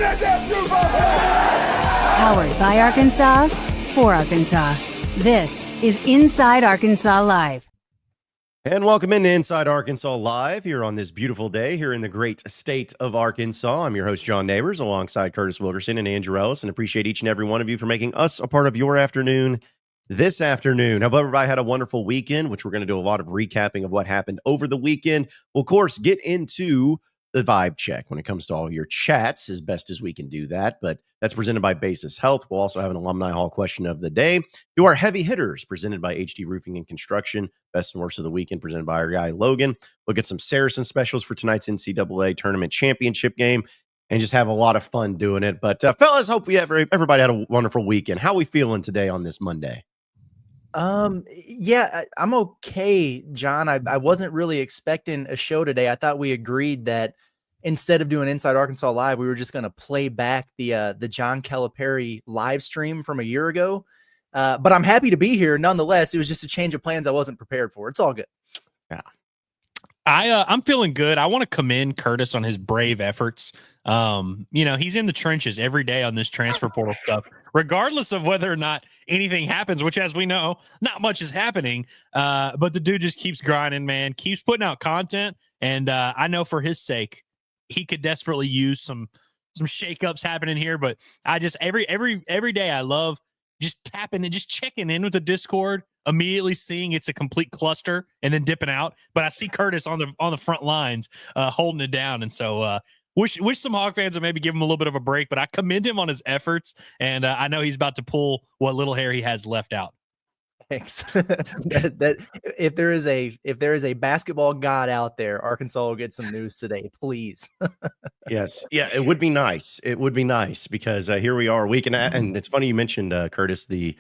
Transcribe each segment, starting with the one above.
that damn Super Bowl! Powered by Arkansas, for Arkansas. This is Inside Arkansas Live. And welcome into Inside Arkansas Live here on this beautiful day here in the great state of Arkansas. I'm your host, John Neighbors, alongside Curtis Wilkerson and Andrew Ellis, and appreciate each and every one of you for making us a part of your afternoon this afternoon. I hope everybody had a wonderful weekend, which we're going to do a lot of recapping of what happened over the weekend. We'll, of course, get into the vibe check when it comes to all your chats as best as we can do that, but that's presented by Basis Health. We'll also have an Alumni Hall question of the day. Do our heavy hitters presented by HD Roofing and Construction. Best and worst of the weekend presented by our guy Logan. We'll get some SARACEN specials for tonight's NCAA tournament championship game and just have a lot of fun doing it. But fellas, hope everybody had a wonderful weekend. How are we feeling today on this Monday? Yeah, I'm okay, John. I wasn't really expecting a show today. I thought we agreed that instead of doing Inside Arkansas Live, we were just going to play back the John Calipari live stream from a year ago. But I'm happy to be here nonetheless. It was just a change of plans I wasn't prepared for. It's all good. Yeah. I'm feeling good. I want to commend Curtis on his brave efforts. He's in the trenches every day on this transfer portal stuff, regardless of whether or not anything happens, which, as we know, not much is happening. But the dude just keeps grinding, man, keeps putting out content. And I know for his sake, he could desperately use some shakeups happening here. But I just every day I love just tapping and just checking in with the Discord, immediately seeing it's a complete cluster and then dipping out. But I see Curtis on the front lines holding it down. And so wish some Hog fans would maybe give him a little bit of a break, but I commend him on his efforts. And I know he's about to pull what little hair he has left out. Thanks. If there is a basketball god out there, Arkansas will get some news today, please. Yes. Yeah, it would be nice. It would be nice because here we are a week and it's funny you mentioned, Curtis, the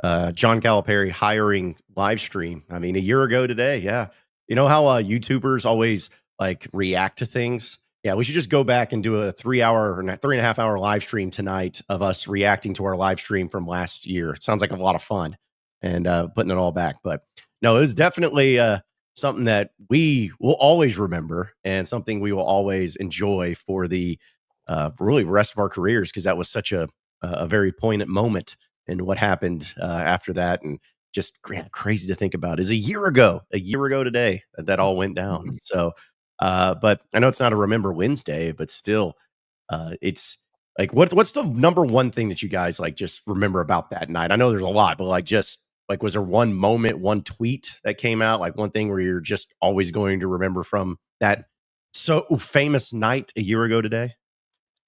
John Calipari hiring live stream. I mean, a year ago today. Yeah. You know how YouTubers always like react to things? Yeah, we should just go back and do a 3.5 hour live stream tonight of us reacting to our live stream from last year. It sounds like a lot of fun and putting it all back. But no, it was definitely something that we will always remember and something we will always enjoy for the really rest of our careers, because that was such a very poignant moment in what happened after that. And just crazy to think about is a year ago today that all went down. So, but I know it's not a Remember Wednesday, but still, it's like, what's the number one thing that you guys like just remember about that night? I know there's a lot, but was there one moment, one tweet that came out, like one thing where you're just always going to remember from that so famous night a year ago today?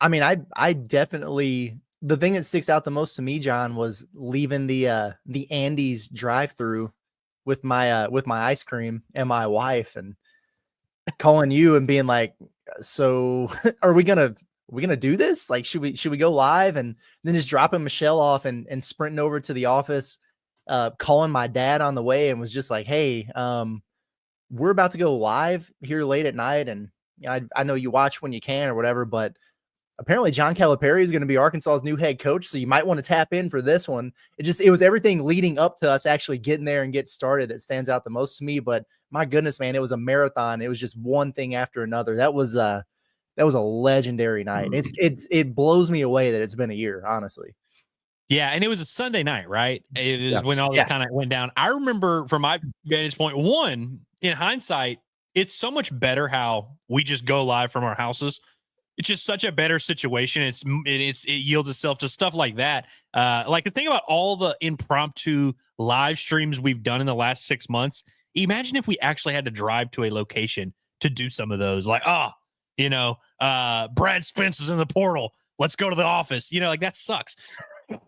I mean, I definitely, the thing that sticks out the most to me, John, was leaving the Andy's drive-through with my ice cream and my wife, and calling you and being like, so are we gonna do this? Like, should we go live? And then just dropping Michelle off and sprinting over to the office, calling my dad on the way, and was just like, hey, we're about to go live here late at night. And I know you watch when you can or whatever, but apparently John Calipari is going to be Arkansas's new head coach. So you might want to tap in for this one. It was everything leading up to us actually getting there and get started that stands out the most to me. But my goodness, man, it was a marathon. It was just one thing after another. That was a legendary night. It blows me away that it's been a year, honestly. Yeah, and it was a Sunday night, right? It was when all this kind of went down. I remember from my vantage point, one, in hindsight, it's so much better how we just go live from our houses. It's just such a better situation. It yields itself to stuff like that. Think about all the impromptu live streams we've done in the last 6 months. Imagine if we actually had to drive to a location to do some of those. Like, Brad Spence is in the portal. Let's go to the office. That sucks.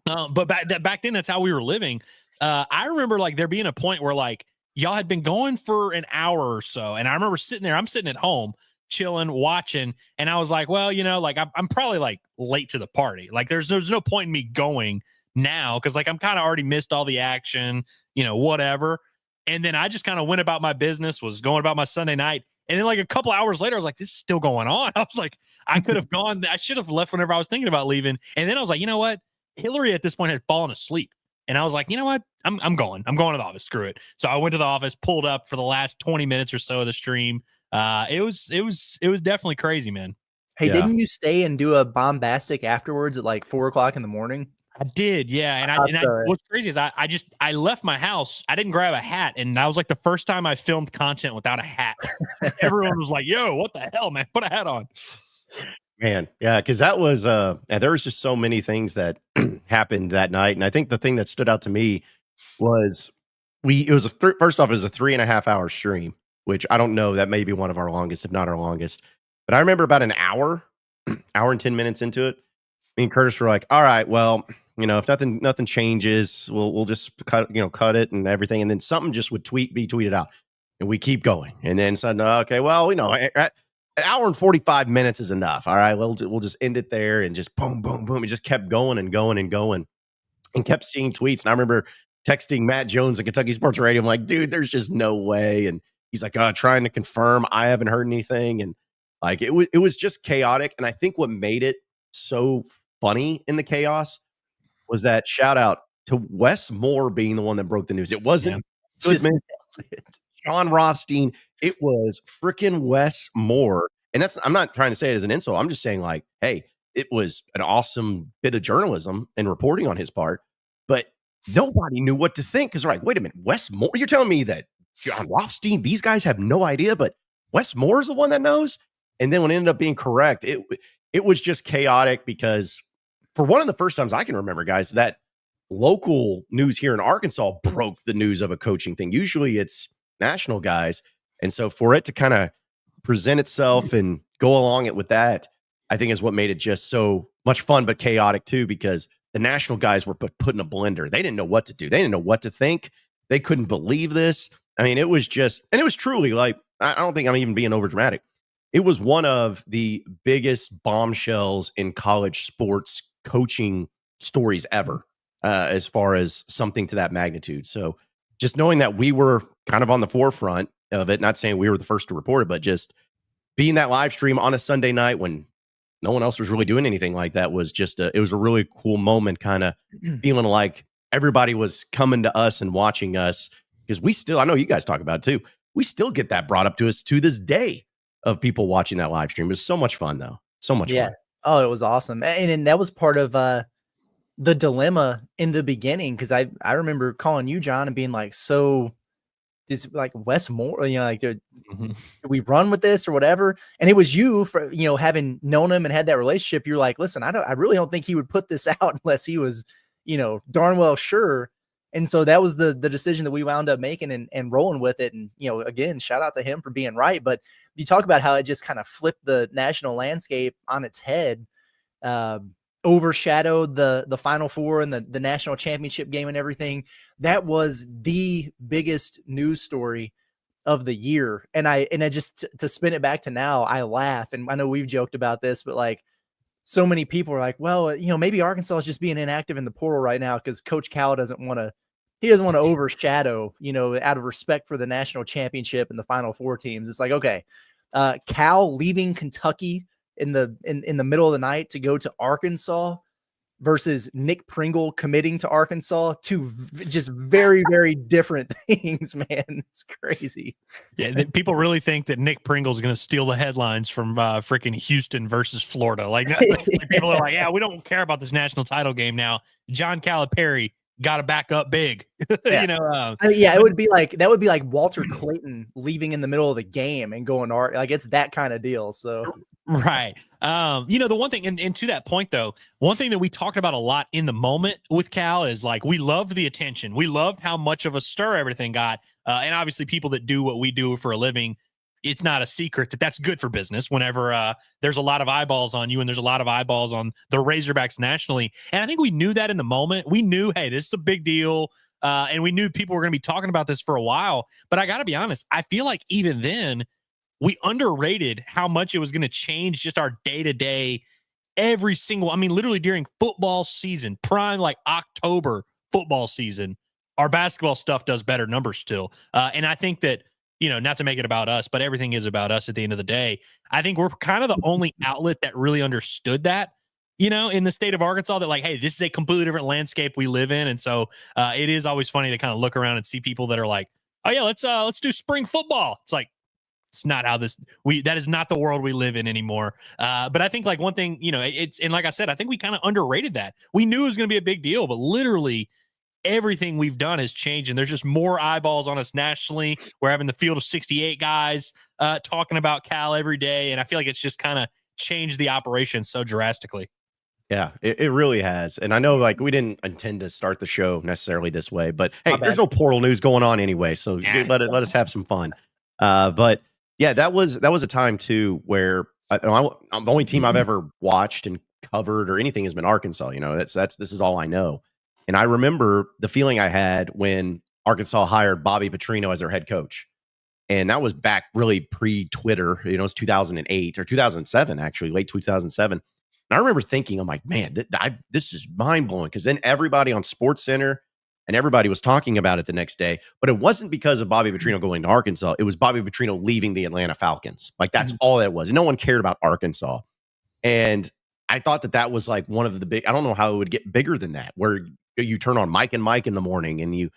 But back then, that's how we were living. I remember there being a point where y'all had been going for an hour or so, and I remember I'm sitting at home chilling, watching, and I was like, well, I'm probably late to the party. There's no point in me going now because I'm kind of already missed all the action, whatever. And then I just kind of went about my business, was going about my Sunday night. And then a couple hours later, I was like, this is still going on. I was like, I could have gone. I should have left whenever I was thinking about leaving. And then I was like, you know what? Hillary at this point had fallen asleep. And I was like, you know what? I'm going to the office. Screw it. So I went to the office, pulled up for the last 20 minutes or so of the stream. It was definitely crazy, man. Hey, Yeah. didn't you stay and do a bombastic afterwards at like 4:00 in the morning? I did, yeah. And what's crazy is I left my house. I didn't grab a hat, and that was like the first time I filmed content without a hat. Everyone was like, "Yo, what the hell, man? Put a hat on." Man, yeah, because that was and there was just so many things that happened that night, and I think the thing that stood out to me was it was first off, it was a 3.5 hour stream, which I don't know, that may be one of our longest, if not our longest. But I remember about an hour, hour and 10 minutes into it, me and Curtis were like, all right, well, if nothing changes, we'll just cut it and everything. And then something just would be tweeted out, and we keep going. And then suddenly, okay, well, an hour and 45 minutes is enough. All right, we'll just end it there, and just boom, boom, boom. It just kept going and going and going, and kept seeing tweets. And I remember texting Matt Jones at Kentucky Sports Radio. I'm like, dude, there's just no way. And he's like, trying to confirm. I haven't heard anything. And like, it was just chaotic. And I think what made it so funny in the chaos was that shout out to Wes Moore being the one that broke the news. It wasn't John Rothstein. It was freaking Wes Moore. And I'm not trying to say it as an insult. I'm just saying, like, hey, it was an awesome bit of journalism and reporting on his part, but nobody knew what to think, because they're like, wait a minute, Wes Moore? You're telling me that John Rothstein, these guys have no idea, but Wes Moore is the one that knows? And then when it ended up being correct, it was just chaotic, because for one of the first times I can remember, guys, that local news here in Arkansas broke the news of a coaching thing. Usually it's national guys. And so for it to kind of present itself and go along it with that, I think is what made it just so much fun, but chaotic too, because the national guys were put in a blender. They didn't know what to do. They didn't know what to think. They couldn't believe this. I mean, it was just, and it was truly, like, I don't think I'm even being over dramatic. It was one of the biggest bombshells in college sports coaching stories ever, as far as something to that magnitude. So just knowing that we were kind of on the forefront of it, not saying we were the first to report it, but just being that live stream on a Sunday night when no one else was really doing anything like that was just it was a really cool moment, kind of feeling like everybody was coming to us and watching us, because we still, I know you guys talk about it too, we still get that brought up to us to this day of people watching that live stream. It was so much fun, though. So much fun. Oh, it was awesome. And that was part of the dilemma in the beginning, because I remember calling you, John, and being like, so this, like, Wes Moore, like, do we run with this or whatever? And it was you, for having known him and had that relationship, you're like, listen, I really don't think he would put this out unless he was darn well sure. And so that was the decision that we wound up making and rolling with it. And again, shout out to him for being right. But you talk about how it just kind of flipped the national landscape on its head, overshadowed the Final Four and the national championship game and everything. That was the biggest news story of the year. And I just, to spin it back to now, I laugh. And I know we've joked about this, but like, so many people are like, well, maybe Arkansas is just being inactive in the portal right now because Coach Cal doesn't want to overshadow, out of respect for the national championship and the Final Four teams. It's like, okay, Cal leaving Kentucky in the middle of the night to go to Arkansas versus Nick Pringle committing to Arkansas, two just very, very different things, man. It's crazy. Yeah, people really think that Nick Pringle is going to steal the headlines from freaking Houston versus Florida. Like, people are like, yeah, we don't care about this national title game now. John Calipari got to back up big. Yeah. It would be like Walter Clayton leaving in the middle of the game and going like, it's that kind of deal. So right. The one thing, and to that point though, one thing that we talked about a lot in the moment with Cal is, like, we loved the attention. We loved how much of a stir everything got. And obviously people that do what we do for a living, it's not a secret that that's good for business whenever there's a lot of eyeballs on you and there's a lot of eyeballs on the Razorbacks nationally. And I think we knew that in the moment. We knew, hey, this is a big deal. And we knew people were going to be talking about this for a while. But I got to be honest, I feel like even then we underrated how much it was going to change just our day-to-day, every single, literally during football season, prime, like October football season, our basketball stuff does better numbers still. And I think that, not to make it about us, but everything is about us at the end of the day. I think we're kind of the only outlet that really understood that, in the state of Arkansas, that, like, hey, this is a completely different landscape we live in. And so it is always funny to kind of look around and see people that are like, oh yeah, let's do spring football. It's like, It's not how that is not the world we live in anymore. But I think like one thing, and like I said, I think we kind of underrated that. We knew it was going to be a big deal, but literally everything we've done has changed, and there's just more eyeballs on us nationally. We're having the field of 68 guys talking about Cal every day, and I feel like it's just kind of changed the operation so drastically. Yeah, it really has. And I know like we didn't intend to start the show necessarily this way, but hey, there's no portal news going on anyway, so let us have some fun. But yeah, that was a time too where I'm the only team I've ever watched and covered or anything has been Arkansas. This is all I know. And I remember the feeling I had when Arkansas hired Bobby Petrino as their head coach. And that was back really pre-Twitter. It was 2008 or 2007, actually, late 2007. And I remember thinking, I'm like, man, this is mind-blowing, because then everybody on SportsCenter and everybody was talking about it the next day. But it wasn't because of Bobby Petrino going to Arkansas. It was Bobby Petrino leaving the Atlanta Falcons. Like, that's all that was. No one cared about Arkansas. And I thought that was like one of the big – I don't know how it would get bigger than that, where you turn on Mike and Mike in the morning and you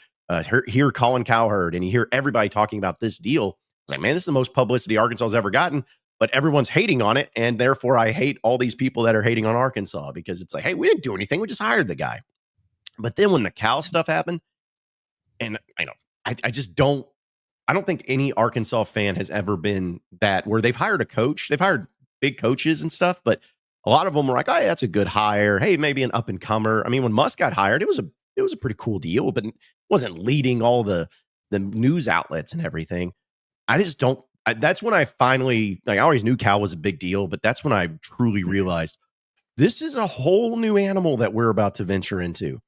hear Colin Cowherd and you hear everybody talking about this deal. It's like, man, this is the most publicity Arkansas has ever gotten. But everyone's hating on it, and therefore I hate all these people that are hating on Arkansas, because it's like, hey, we didn't do anything. We just hired the guy. But then when the Cal stuff happened, and I don't think any Arkansas fan has ever been that, where they've hired a coach. They've hired big coaches and stuff, but a lot of them were like, oh, yeah, that's a good hire. Hey, maybe an up-and-comer. I mean, when Musk got hired, it was a pretty cool deal, but it wasn't leading all the news outlets and everything. I just don't. That's when I finally, I always knew Cal was a big deal, but that's when I truly realized this is a whole new animal that we're about to venture into.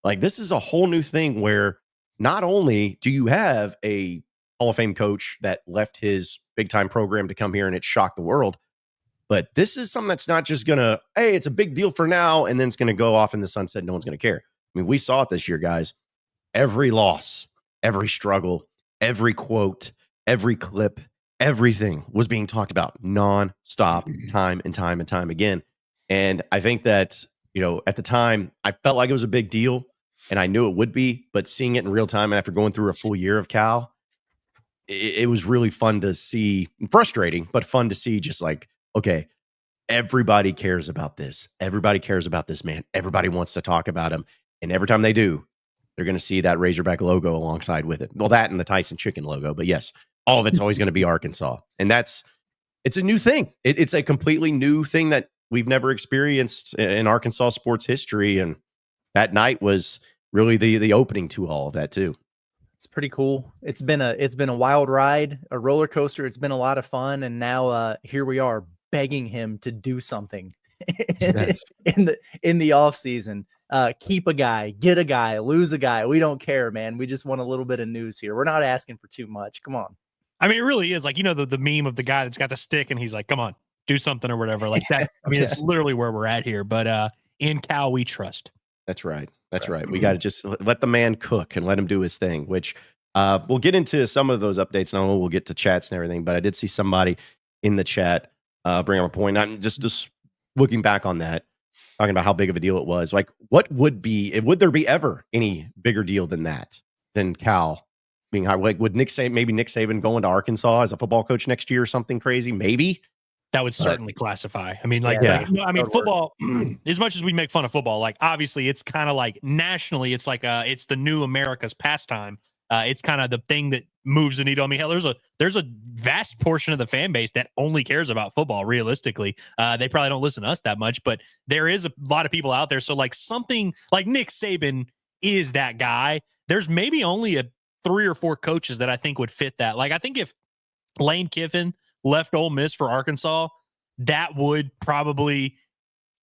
Like, this is a whole new thing where not only do you have a Hall of Fame coach that left his big time program to come here and it shocked the world, but this is something that's not just going to, hey, it's a big deal for now, and then it's going to go off in the sunset. No one's going to care. I mean, we saw it this year, guys. Every loss, every struggle, every quote, every clip, everything was being talked about nonstop, time and time and time again. And I think that, at the time, I felt like it was a big deal, and I knew it would be, but seeing it in real time, and after going through a full year of Cal, it was really fun to see, frustrating, but fun to see, just like, okay, everybody cares about this. Everybody cares about this man. Everybody wants to talk about him. And every time they do, they're going to see that Razorback logo alongside with it. Well, that and the Tyson Chicken logo, but yes, all of it's always going to be Arkansas. And it's a new thing. It's a completely new thing that we've never experienced in Arkansas sports history. And that night was really the opening to all of that too. It's pretty cool. It's been a wild ride, a roller coaster. It's been a lot of fun. And now here we are begging him to do something in the off season. Keep a guy, get a guy, lose a guy. We don't care, man. We just want a little bit of news here. We're not asking for too much. Come on. I mean, it really is like, the meme of the guy that's got the stick and he's like, come on, do something or whatever like that. I mean, it's literally where we're at here, but in Cal, we trust. That's right. That's right. We got to just let the man cook and let him do his thing, which we'll get into some of those updates. And I know we'll get to chats and everything, but I did see somebody in the chat bring up a point. Not just looking back on that, talking about how big of a deal it was. Like, would there be ever any bigger deal than Cal being high? Like, would Nick Saban going to Arkansas as a football coach next year or something crazy? Maybe. That would certainly classify. I mean, football, as much as we make fun of football, like, obviously it's kind of like nationally, it's like it's the new America's pastime. It's kind of the thing that moves the needle. I mean, hell, there's a vast portion of the fan base that only cares about football. Realistically, they probably don't listen to us that much, but there is a lot of people out there. So like something like Nick Saban is that guy. There's maybe only 3 or 4 coaches that I think would fit that. Like, I think if Lane Kiffin left Ole Miss for Arkansas, that would probably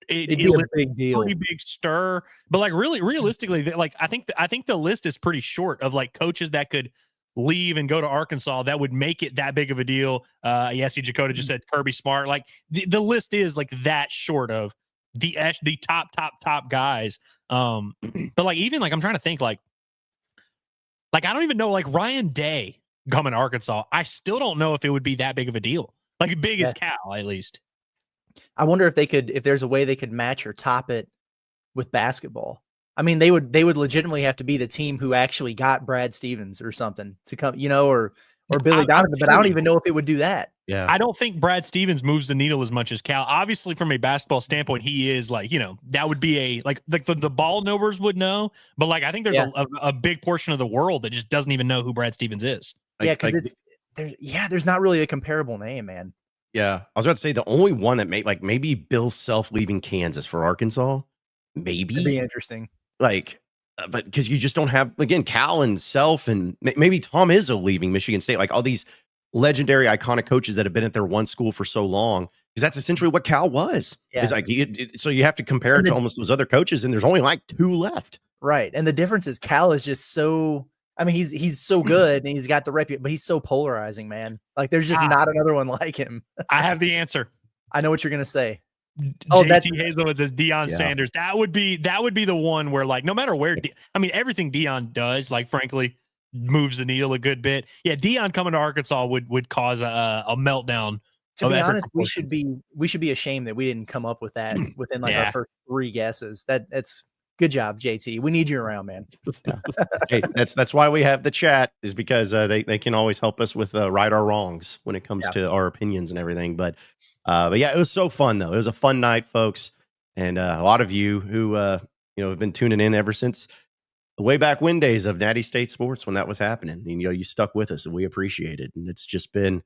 it'd be a big deal, pretty big stir. But like, really, realistically, like I think the list is pretty short of like coaches that could leave and go to Arkansas that would make it that big of a deal. See, Dakota just said Kirby Smart. Like the list is like that short of the top guys. But like, even like I'm trying to think like I don't even know, like Ryan Day coming to Arkansas, I still don't know if it would be that big of a deal. Like big as Cal, at least. I wonder if there's a way they could match or top it with basketball. I mean, they would legitimately have to be the team who actually got Brad Stevens or something to come, or or Billy Donovan, but I don't even know if it would do that. Yeah. I don't think Brad Stevens moves the needle as much as Cal. Obviously, from a basketball standpoint, he is like, that would be the ball knowers would know. But like, I think there's a big portion of the world that just doesn't even know who Brad Stevens is. Because there's not really a comparable name, man. Yeah. I was about to say the only one that maybe Bill Self leaving Kansas for Arkansas. Maybe. It'd be interesting. But because you just don't have, again, Cal and Self and maybe Tom Izzo leaving Michigan State, like all these legendary, iconic coaches that have been at their one school for so long, because that's essentially what Cal was. Yeah. It's like, so you have to compare it to almost those other coaches, and there's only like 2 left. Right. And the difference is Cal is just so, I mean, he's so good and he's got the reputation, but he's so polarizing, man. Like there's just not another one like him. I have the answer. I know what you're going to say. JT Hazelwood says Deion Sanders. That would be the one where, like, no matter where, everything Deion does, like, frankly, moves the needle a good bit. Yeah, Deion coming to Arkansas would cause a meltdown. To be honest, we should be ashamed that we didn't come up with that within our first 3 guesses. That's good job, JT. We need you around, man. Hey, that's why we have the chat, is because they can always help us with right or wrongs when it comes to our opinions and everything. But yeah, it was so fun though. It was a fun night, folks, and a lot of you who have been tuning in ever since the way back when days of Natty State Sports when that was happening. And you stuck with us, and we appreciate it. And it's just been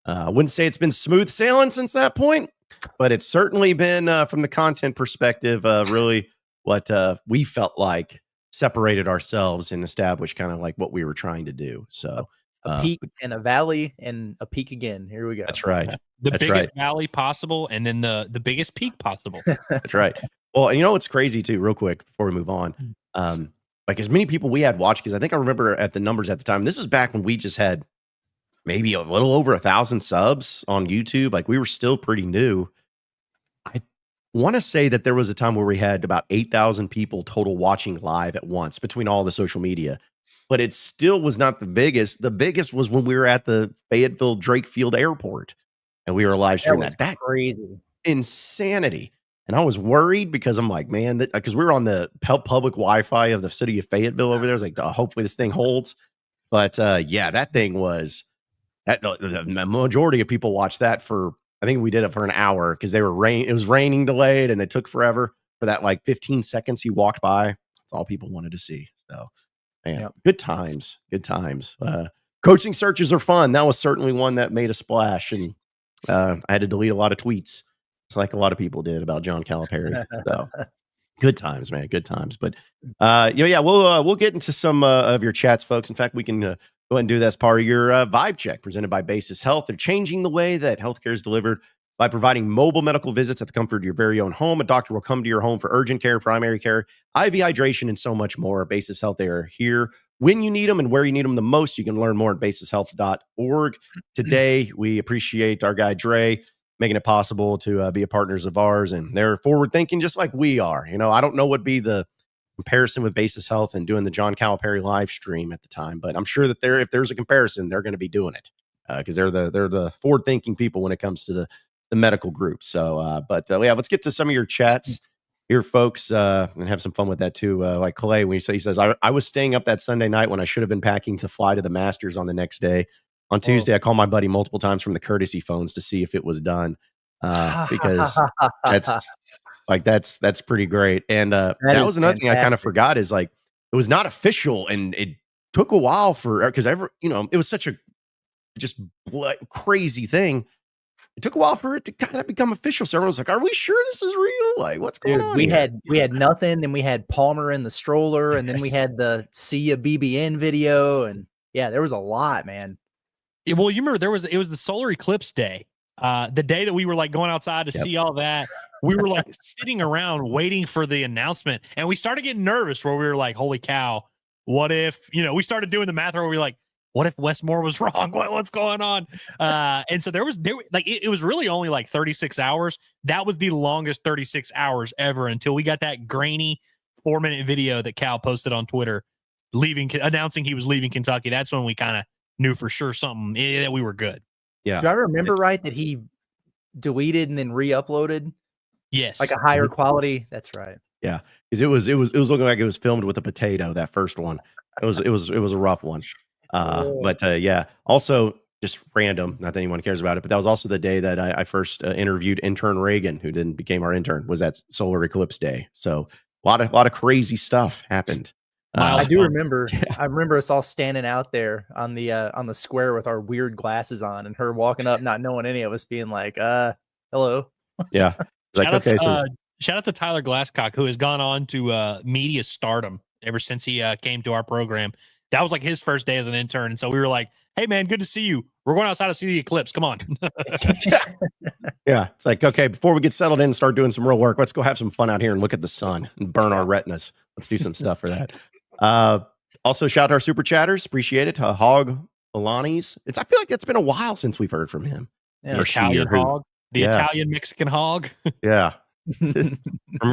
I wouldn't say it's been smooth sailing since that point, but it's certainly been from the content perspective, really what we felt like separated ourselves and established kind of like what we were trying to do. So a peak and a valley and a peak again. Here we go. That's right. That's biggest valley possible, and then the biggest peak possible. That's right. Well, and what's crazy too, real quick before we move on, like as many people we had watched, because I think I remember at the numbers at the time, this was back when we just had maybe a little over 1,000 subs on YouTube. Like we were still pretty new. I want to say that there was a time where we had about 8,000 people total watching live at once between all the social media, but it still was not the biggest. The biggest was when we were at the Fayetteville Drake Field Airport and we were live streaming that. Crazy insanity. And I was worried because I'm like, man, because we were on the public Wi-Fi of the city of Fayetteville over there. I was like, hopefully this thing holds. But yeah, that thing was, the majority of people watched that for, I think we did it for an hour because it was raining delayed and it took forever for that like 15 seconds he walked by. That's all people wanted to see. So, man, good times. Coaching searches are fun. That was certainly one that made a splash. And I had to delete a lot of tweets. It's like a lot of people did about John Calipari. So good times, man. Good times. But we'll get into some of your chats, folks. In fact, we can go ahead and do that as part of your vibe check presented by Basis Health. They're changing the way that healthcare is delivered by providing mobile medical visits at the comfort of your very own home. A doctor will come to your home for urgent care, primary care, IV hydration, and so much more. Basis Health, they are here when you need them and where you need them the most. You can learn more at basishealth.org. Today, we appreciate our guy Dre making it possible to be a partners of ours, and they're forward thinking just like we are. I don't know what be the comparison with Basis Health and doing the John Calipari live stream at the time, but I'm sure that if there's a comparison, they're going to be doing it because they're the forward thinking people when it comes to the medical group. So, let's get to some of your chats here, folks, and have some fun with that too. Like Clay, when he says, I was staying up that Sunday night when I should have been packing to fly to the Masters on the next day. On Tuesday, I called my buddy multiple times from the courtesy phones to see if it was done, because that's pretty great. And that was another thing I kind of forgot is like it was not official, and it took a while because it was such a just crazy thing. It took a while for it to kind of become official. So everyone was like, "Are we sure this is real? Like, what's going on?" We had nothing, then we had Palmer in the stroller, and then we had the See Ya BBN video, and yeah, there was a lot, man. Well, you remember it was the solar eclipse day, the day that we were like going outside to see all that. We were like sitting around waiting for the announcement, and we started getting nervous where we were like, holy cow, what if, we started doing the math where we were like, what if Westmore was wrong? What's going on? And so it was really only like 36 hours. That was the longest 36 hours ever until we got that grainy 4-minute video that Cal posted on Twitter announcing he was leaving Kentucky. That's when we kind of knew for sure that we were good. Yeah. Do I remember right that he deleted and then re-uploaded? Yes. Like a higher quality. That's right. Yeah. Because it was looking like it was filmed with a potato, that first one. It was a rough one. Yeah, also just random, not that anyone cares about it, but that was also the day that I first interviewed intern Reagan, who then became our intern, was that solar eclipse day. So a lot of crazy stuff happened. I do Milestone. remember. I remember us all standing out there on the square with our weird glasses on, and her walking up, not knowing any of us, being like, hello. Yeah. It's like, Shout out to Tyler Glasscock, who has gone on to media stardom ever since he came to our program. That was like his first day as an intern. And so we were like, hey, man, good to see you. We're going outside to see the eclipse. Come on. Yeah. It's like, okay, before we get settled in and start doing some real work, let's go have some fun out here and look at the sun and burn our retinas. Let's do some stuff for that. Also, shout out our super chatters. Appreciate it. Hog Alani's. I feel like it's been a while since we've heard from him. The Italian hog. The Italian Mexican hog. Yeah.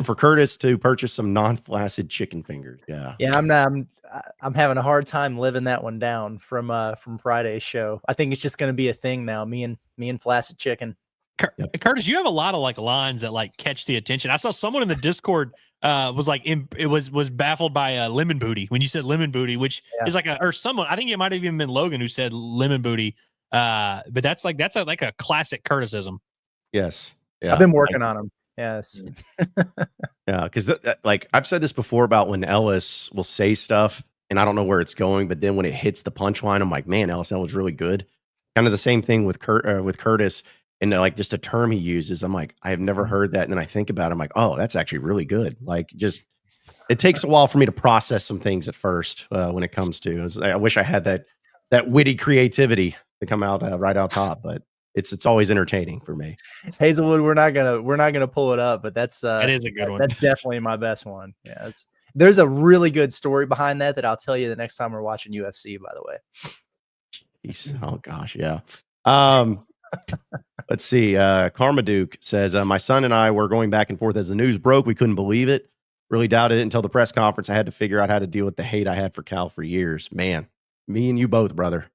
For Curtis to purchase some non-flaccid chicken fingers. Yeah. Yeah, I'm having a hard time living that one down from Friday's show. I think it's just going to be a thing now. Me and flaccid chicken. Curtis, you have a lot of like lines that like catch the attention. I saw someone in the Discord was like was baffled by lemon booty when you said lemon booty, which is like or someone, I think it might have even been Logan who said lemon booty. But that's like a classic Curtisism. Yes. Yeah. I've been working on them. Yes. Yeah, because like I've said this before about when Ellis will say stuff and I don't know where it's going, but then when it hits the punchline, I'm like, man, Ellis, that was really good. Kind of the same thing with Curtis, and like just a term he uses. I'm like, I have never heard that, and then I think about it, I'm like, oh, that's actually really good. Like, just it takes a while for me to process some things at first when it comes to. I wish I had that witty creativity to come out right out top, but. It's always entertaining for me. Hazelwood, we're not gonna pull it up, but that is a good one. That's definitely my best one. Yeah, there's a really good story behind that I'll tell you the next time we're watching UFC. By the way. Jeez. Oh gosh, yeah. Let's see. Karma Duke says my son and I were going back and forth as the news broke. We couldn't believe it. Really doubted it until the press conference. I had to figure out how to deal with the hate I had for Cal for years. Man, me and you both, brother.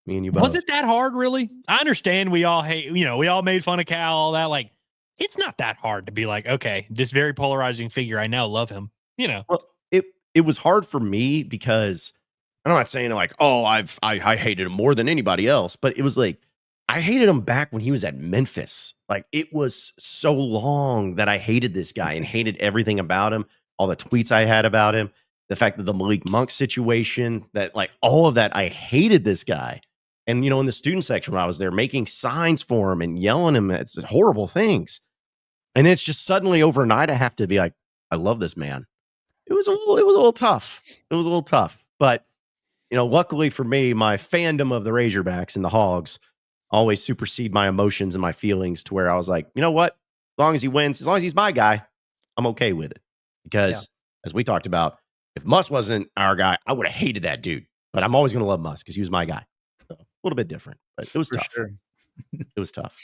Me and you both. Was it that hard, really? I understand we all hate, we all made fun of Cal, all that. Like, it's not that hard to be like, okay, this very polarizing figure, I now love him, Well, it was hard for me because I'm not saying like, oh, I hated him more than anybody else, but it was like, I hated him back when he was at Memphis. Like, it was so long that I hated this guy and hated everything about him, all the tweets I had about him, the fact that the Malik Monk situation, that like all of that, I hated this guy. And, in the student section when I was there, making signs for him and yelling him at horrible things. And it's just suddenly overnight, I have to be like, I love this man. It was a little tough. It was a little tough. But, luckily for me, my fandom of the Razorbacks and the Hogs always supersede my emotions and my feelings to where I was like, you know what? As long as he wins, as long as he's my guy, I'm okay with it. Because as we talked about, if Musk wasn't our guy, I would have hated that dude. But I'm always going to love Musk because he was my guy. A little bit different, but it was tough. Sure. It was tough.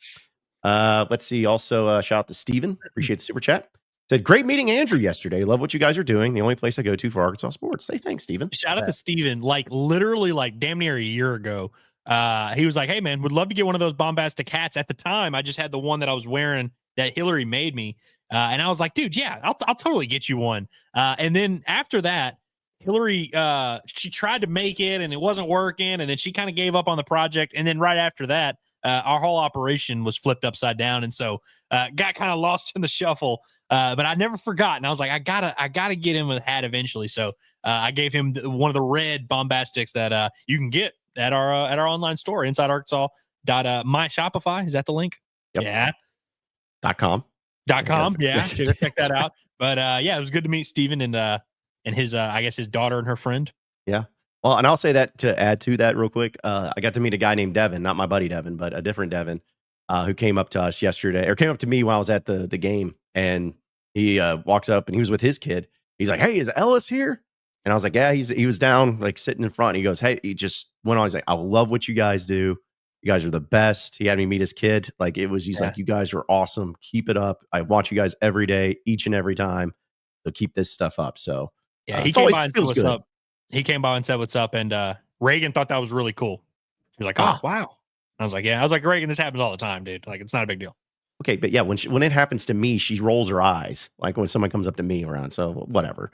Let's see. Also, shout out to Steven. Appreciate the super chat. Said, great meeting Andrew yesterday. Love what you guys are doing. The only place I go to for Arkansas sports. Say thanks, Steven. Shout out to Steven. Like literally like damn near a year ago. He was like, hey man, would love to get one of those bombastic hats. At the time, I just had the one that I was wearing that Hillary made me. And I was like, dude, yeah, I'll totally get you one. And then after that, Hillary, she tried to make it and it wasn't working. And then she kind of gave up on the project. And then right after that, our whole operation was flipped upside down. And so got kind of lost in the shuffle. But I never forgot. And I was like, I gotta get him a hat eventually. So I gave him one of the red bombastics that you can get at our online store, Inside Arkansas. My Shopify. Is that the link? Yep. Yeah. .com. Yeah. Should check that out. But it was good to meet Steven and his, I guess his daughter and her friend. Yeah. Well, and I'll say that to add to that real quick. I got to meet a guy named Devin, not my buddy Devin, but a different Devin, who came up to us yesterday, or came up to me while I was at the game. And he walks up and he was with his kid. He's like, hey, is Ellis here? And I was like, yeah, he was down, like sitting in front. And he goes, hey, he just went on. He's like, I love what you guys do. You guys are the best. He had me meet his kid. Like he's like, you guys are awesome. Keep it up. I watch you guys every day, each and every time. So keep this stuff up. So yeah, he came by and said what's up. He came by and said what's up. And Reagan thought that was really cool. He was like, oh, wow. I was like, yeah. I was like, Reagan, this happens all the time, dude. Like, it's not a big deal. Okay, but yeah, when it happens to me, she rolls her eyes like when someone comes up to me around. So whatever.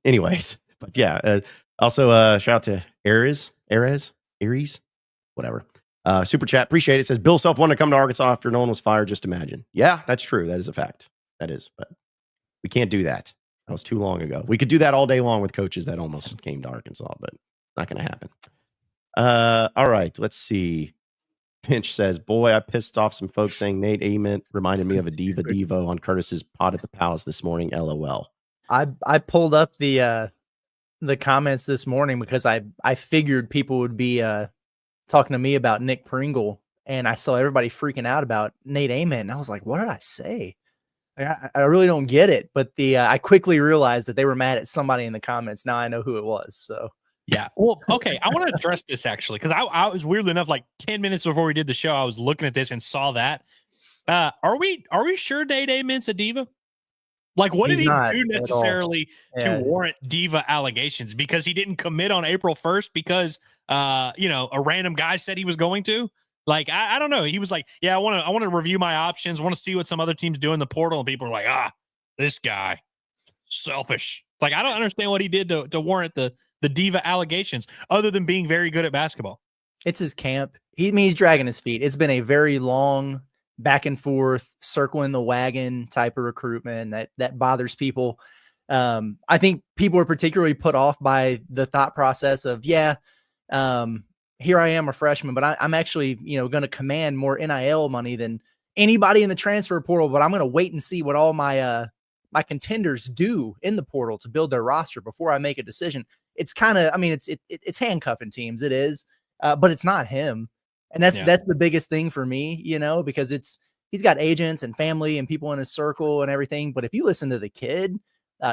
Anyways, but yeah, Also, shout out to Aries, whatever. Super chat, appreciate it. Says Bill Self wanted to come to Arkansas after no one was fired. Just imagine. Yeah, that's true. That is a fact. That is, but we can't do that. That was too long ago. We could do that all day long with coaches that almost came to Arkansas, but not going to happen. All right, let's see. Pinch says, boy, I pissed off some folks saying Nate Ament reminded me of a Diva Devo on Curtis's pod at the Palace this morning. LOL. I pulled up the comments this morning because I figured people would be talking to me about Nick Pringle, and I saw everybody freaking out about Nate Ament, and I was like, what did I say? I really don't get it, but I quickly realized that they were mad at somebody in the comments. Now I know who it was. So yeah, well, okay, I want to address this actually because I was weirdly enough like 10 minutes before we did the show, I was looking at this and saw that. Are we sure Nate Ament's a diva? Like, what did he do necessarily to warrant diva allegations? Because he didn't commit on April 1st because a random guy said he was going to. Like, I don't know. He was like, yeah, I want to review my options. I want to see what some other teams do in the portal. And people are like, this guy, selfish. Like, I don't understand what he did to warrant the diva allegations other than being very good at basketball. It's his camp. He's dragging his feet. It's been a very long back and forth, circling the wagon type of recruitment that bothers people. I think people are particularly put off by the thought process of, here I am, a freshman, but I'm actually, going to command more NIL money than anybody in the transfer portal, but I'm going to wait and see what all my contenders do in the portal to build their roster before I make a decision. It's kind of, it's handcuffing teams. It is, but it's not him. And that's the biggest thing for me, because he's got agents and family and people in his circle and everything. But if you listen to the kid,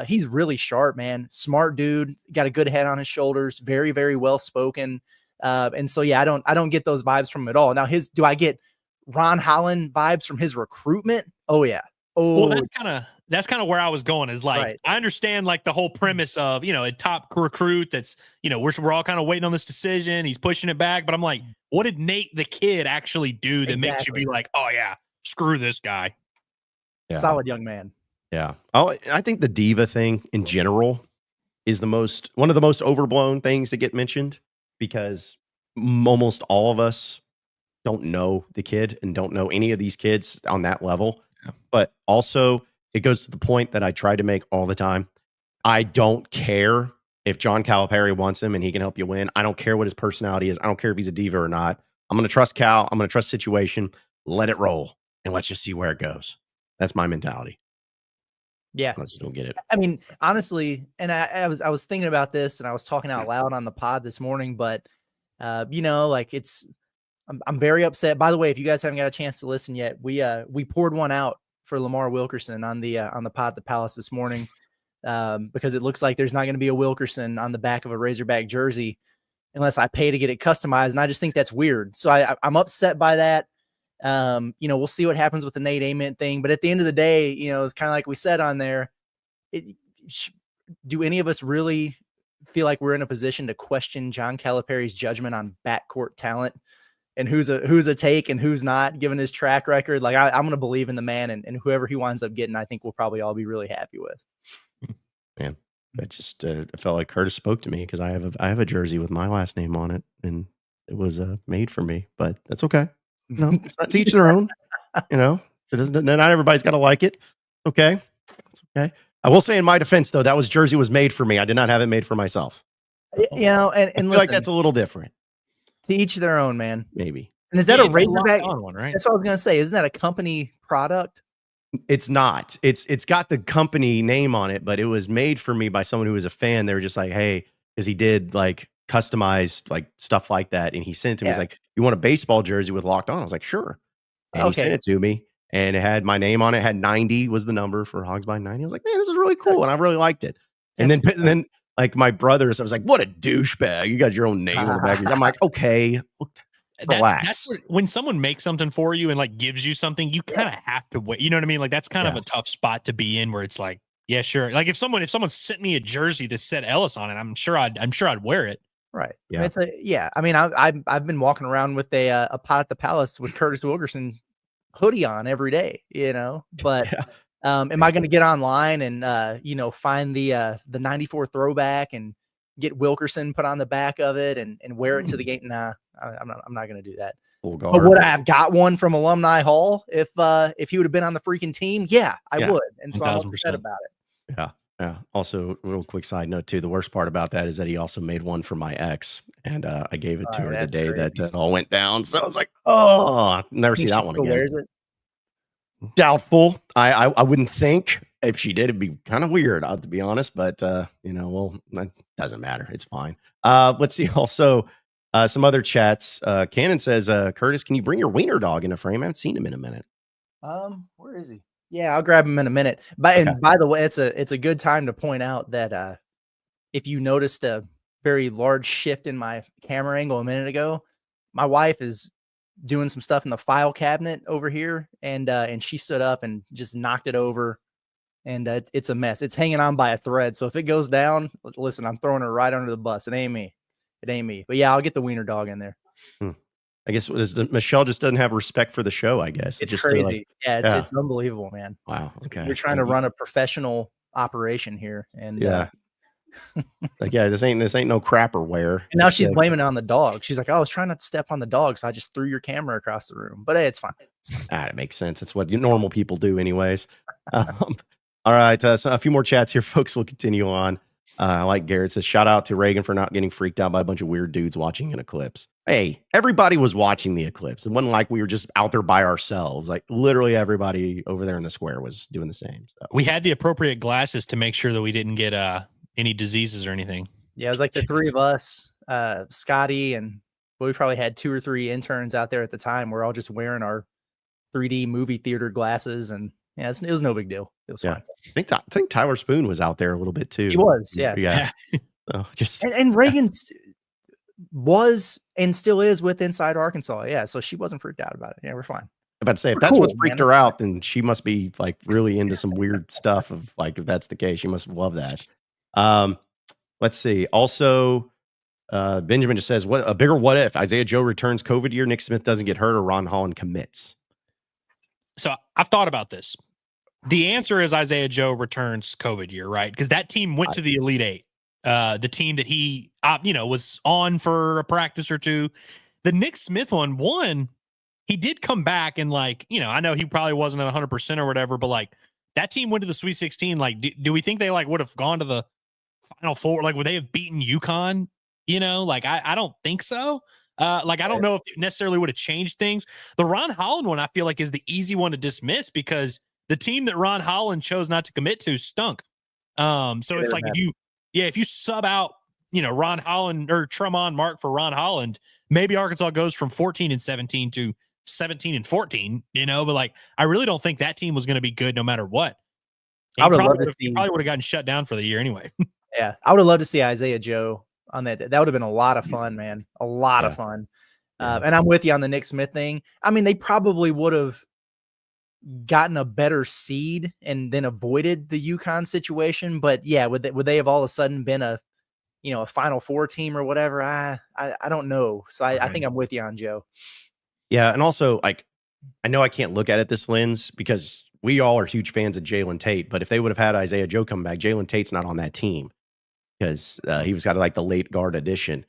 he's really sharp, man. Smart dude, got a good head on his shoulders, very, very well spoken. And so, I don't get those vibes from him at all. Now, do I get Ron Holland vibes from his recruitment? Oh yeah. Oh, well, that's kind of where I was going is like, right. I understand like the whole premise of, a top recruit that's, we're all kind of waiting on this decision. He's pushing it back, but I'm like, what did Nate, the kid, actually do that makes you be like, oh yeah, screw this guy? Yeah. Solid young man. Yeah. I think the diva thing in general is one of the most overblown things that get mentioned because almost all of us don't know the kid and don't know any of these kids on that level. Yeah. But also it goes to the point that I try to make all the time. I don't care if John Calipari wants him and he can help you win. I don't care what his personality is. I don't care if he's a diva or not. I'm going to trust Cal. I'm going to trust situation. Let it roll. And let's just see where it goes. That's my mentality. Yeah. I just don't get it. I mean, honestly, and I was thinking about this and I was talking out loud on the pod this morning, but like I'm very upset. By the way, if you guys haven't got a chance to listen yet, we poured one out for Lamar Wilkerson on the pod at the Palace this morning because it looks like there's not going to be a Wilkerson on the back of a Razorback jersey unless I pay to get it customized. And I just think that's weird. So I'm upset by that. We'll see what happens with the Nate Ament thing. But at the end of the day, it's kind of like we said on there. Do any of us really feel like we're in a position to question John Calipari's judgment on backcourt talent and who's a take and who's not, given his track record? Like I'm going to believe in the man, and whoever he winds up getting, I think we'll probably all be really happy with. Man, that just I felt like Curtis spoke to me because I have a jersey with my last name on it, and it was made for me. But that's okay. No, it's not to each their own. It doesn't. Not everybody's got to like it. Okay, it's okay. I will say in my defense, though, that jersey was made for me. I did not have it made for myself. And I feel like that's a little different. To each their own, man. Maybe. And is that a Razorback one, right? That's what I was gonna say. Isn't that a company product? It's not. It's got the company name on it, but it was made for me by someone who was a fan. They were just like, hey, because he did like customized like stuff like that, and he sent it to me. He's like, you want a baseball jersey with Locked On? I was like, sure. And he sent it to me, and it had my name on it. Had 90 was the number for Hogs by 90. I was like, man, this is really cool, and I really liked it. And then like my brothers, I was like, what a douchebag! You got your own name on the back. I'm like, okay, relax. That's when someone makes something for you and like gives you something, you kind of have to wait. You know what I mean? Like that's kind of a tough spot to be in, where it's like, yeah, sure. Like if someone sent me a jersey that said Ellis on it, I'm sure I'd wear it. Right. Yeah. I mean, I've been walking around with a pot at the Palace with Curtis Wilkerson hoodie on every day, but am I going to get online and, find the 94 throwback and get Wilkerson put on the back of it and wear it to the game. Nah, I'm not going to do that. Full But guard. would I have got one from Alumni Hall if he would have been on the freaking team? Yeah, I would. And so I'm upset 1000%. about it. Yeah. Yeah. Also, real quick side note too. The worst part about that is that he also made one for my ex, and I gave it to her the that's day crazy. that all went down. So I was like, oh, I'll never see Think that she one still again. wears it? Doubtful. I wouldn't think. If she did, it'd be kind of weird, to be honest. But well, that doesn't matter. It's fine. Let's see. Also, some other chats. Cannon says, Curtis, can you bring your wiener dog in a frame? I haven't seen him in a minute. Where is he? Yeah, I'll grab him in a minute. But Okay. and by the way, it's a good time to point out that if you noticed a very large shift in my camera angle a minute ago, my wife is doing some stuff in the file cabinet over here, and she stood up and just knocked it over, and it's a mess. It's hanging on by a thread, so if it goes down, listen, I'm throwing her right under the bus. It ain't me. But yeah, I'll get the wiener dog in there. I guess Michelle just doesn't have respect for the show. I guess It's just crazy. It's unbelievable, man. Wow. Okay. We're trying to run a professional operation here, and this ain't no crapperware. And now she's blaming it on the dog. She's like, "Oh, I was trying not to step on the dog, so I just threw your camera across the room." But hey, it's fine. It makes sense. It's what normal people do, anyways. All right. So a few more chats here, folks. We'll continue on. Like Garrett says, shout out to Reagan for not getting freaked out by a bunch of weird dudes watching an eclipse. Hey, everybody was watching the eclipse. It wasn't like we were just out there by ourselves. Like literally everybody over there in the square was doing the same. So We had the appropriate glasses to make sure that we didn't get any diseases or anything. Yeah, it was like the three of us, Scotty, and we probably had 2 or 3 interns out there at the time. We're all just wearing our 3D movie theater glasses, and yeah, it was no big deal. It was fine. I think Tyler Spoon was out there a little bit too. He was, yeah. So and Reagan was and still is with Inside Arkansas. Yeah, so she wasn't freaked out about it. Yeah, we're fine. I'm about to say, if that's what's freaked her out, then she must be like really into some weird stuff. Of like, if that's the case, she must love that. Let's see. Also, Benjamin just says, "What a bigger what if Isaiah Joe returns COVID year, Nick Smith doesn't get hurt, or Ron Holland commits?" So I've thought about this. The answer is Isaiah Joe returns COVID year, right? Because that team went to the Elite Eight. The team that he, was on for a practice or two. The Nick Smith one, he did come back and I know he probably wasn't at 100% or whatever, but that team went to the Sweet 16. Do we think they would have gone to the Final Four? Would they have beaten UConn? I don't think so. I don't know if it necessarily would have changed things. The Ron Holland one, I feel like, is the easy one to dismiss because the team that Ron Holland chose not to commit to stunk. So it's like if you sub out, Ron Holland or Tremont Mark for Ron Holland, maybe Arkansas goes from 14-17 to 17-14. But I really don't think that team was going to be good no matter what. I would love to see. He probably would have gotten shut down for the year anyway. Yeah, I would have loved to see Isaiah Joe on that. That would have been a lot of fun, man. A lot of fun. And I'm with you on the Nick Smith thing. I mean, they probably would have gotten a better seed and then avoided the UConn situation. But yeah, would they have all of a sudden been a Final Four team or whatever? I don't know. So I think I'm with you on Joe. Yeah, and also I know I can't look at it this lens because we all are huge fans of Jalen Tate. But if they would have had Isaiah Joe come back, Jalen Tate's not on that team because he was kind of like the late guard addition.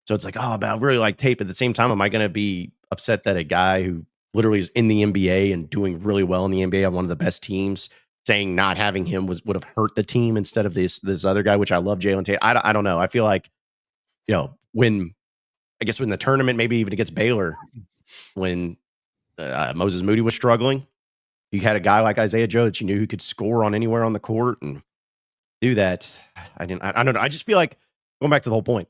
So it's like, but I really like Tate. But at the same time, am I going to be upset that a guy who literally is in the NBA and doing really well in the NBA on one of the best teams, saying not having him would have hurt the team instead of this other guy, which I love, Jalen Tate. I don't know. I feel like, when the tournament, maybe even against Baylor, when Moses Moody was struggling, you had a guy like Isaiah Joe that you knew who could score on anywhere on the court and do that. I don't know. I just feel like, going back to the whole point,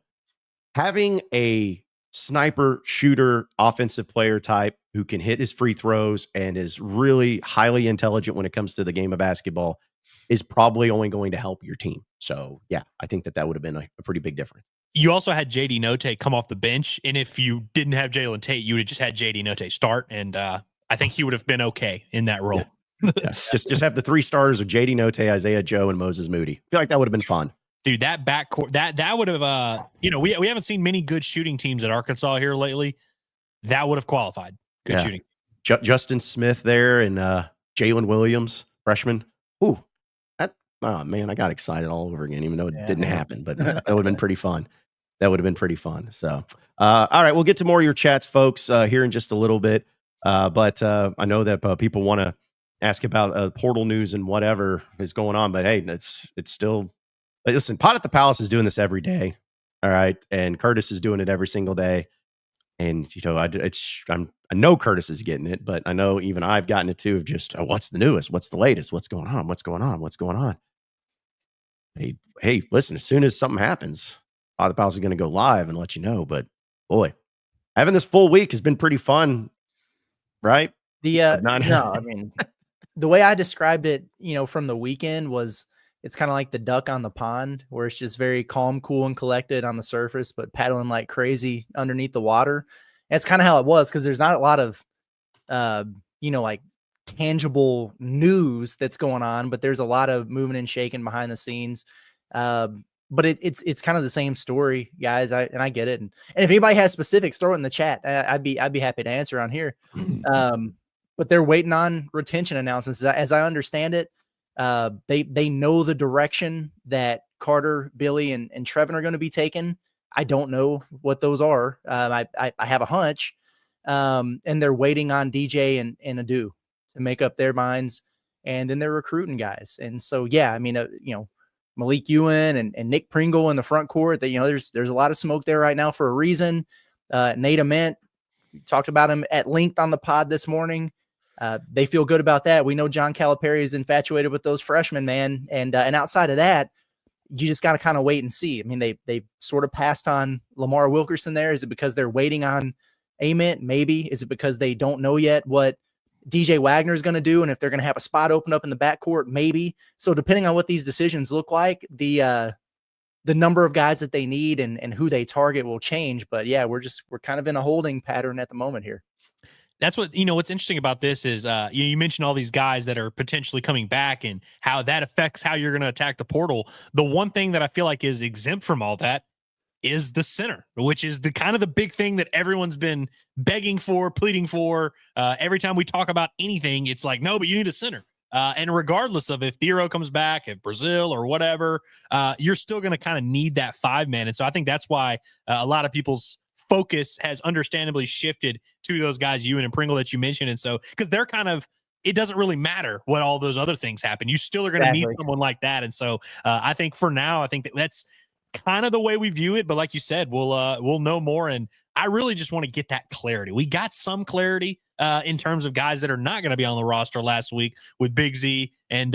having a sniper, shooter, offensive player type who can hit his free throws and is really highly intelligent when it comes to the game of basketball is probably only going to help your team. So, yeah, I think that would have been a pretty big difference. You also had JD Notae come off the bench, and if you didn't have Jalen Tate, you would have just had JD Notae start, and I think he would have been okay in that role. Yeah. Just have the 3 starters of JD Notae, Isaiah Joe, and Moses Moody. I feel like that would have been fun. Dude, that backcourt, that would have, we haven't seen many good shooting teams at Arkansas here lately. That would have qualified. Good shooting. Justin Smith there and Jalen Williams, freshman. Ooh, Oh man, I got excited all over again, even though it Yeah. didn't happen. But that would have been pretty fun. That would have been pretty fun. So, all right, we'll get to more of your chats, folks, here in just a little bit. But I know that people want to ask about portal news and whatever is going on. But hey, it's still. Listen, Pot at the Palace is doing this every day. All right, and Curtis is doing it every single day. And I know Curtis is getting it, but I know even I've gotten it too. Of just what's the newest, what's the latest, what's going on, what's going on, what's going on. Hey, listen, as soon as something happens, the Palace is going to go live and let you know. But boy, having this full week has been pretty fun, right? No, I mean, the way I described it, from the weekend was it's kind of like the duck on the pond, where it's just very calm, cool, and collected on the surface, but paddling like crazy underneath the water. And it's kind of how it was, because there's not a lot of, like tangible news that's going on, but there's a lot of moving and shaking behind the scenes. But it's kind of the same story, guys. I get it. And if anybody has specifics, throw it in the chat. I'd be happy to answer on here. But they're waiting on retention announcements. As I understand it, they know the direction that Carter, Billy, and Trevin are going to be taken. I don't know what those are. I have a hunch. And they're waiting on DJ and Adu to make up their minds, and then they're recruiting guys. And so, yeah, I mean, Malik Ewan and Nick Pringle in the front court, that, there's a lot of smoke there right now for a reason. Nate Ament, we talked about him at length on the pod this morning. They feel good about that. We know John Calipari is infatuated with those freshmen, man. And outside of that, you just got to kind of wait and see. I mean, they sort of passed on Lamar Wilkerson there. Is it because they're waiting on Ament? Maybe. Is it because they don't know yet what DJ Wagner is going to do, and if they're going to have a spot open up in the backcourt? Maybe. So depending on what these decisions look like, the number of guys that they need and who they target will change. But yeah, we're kind of in a holding pattern at the moment here. That's what, what's interesting about this is, you mentioned all these guys that are potentially coming back and how that affects how you're going to attack the portal. The one thing that I feel like is exempt from all that is the center, which is the kind of the big thing that everyone's been begging for, pleading for. Every time we talk about anything, it's like, no, but you need a center. And regardless of if Thero comes back, if Brazil or whatever, you're still going to kind of need that 5-man. And so I think that's why a lot of people's focus has understandably shifted to those guys, Ewan and Pringle, that you mentioned. And so, because they're kind of, it doesn't really matter what all those other things happen. You still are going to need someone like that. And so I think for now, I think that's kind of the way we view it. But like you said, we'll know more. And I really just want to get that clarity. We got some clarity in terms of guys that are not going to be on the roster last week with Big Z and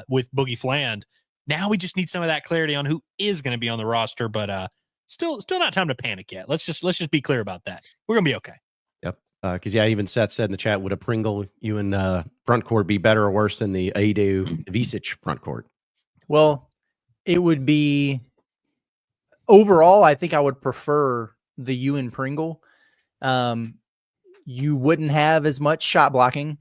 with Boogie Fland. Now we just need some of that clarity on who is going to be on the roster. But still not time to panic yet. Let's just be clear about that. We're going to be okay. Yep. Because even Seth said in the chat, would a Pringle Ewan front court be better or worse than the Adu Visic front court? Well, it would be overall. I think I would prefer the Ewan Pringle. You wouldn't have as much shot blocking,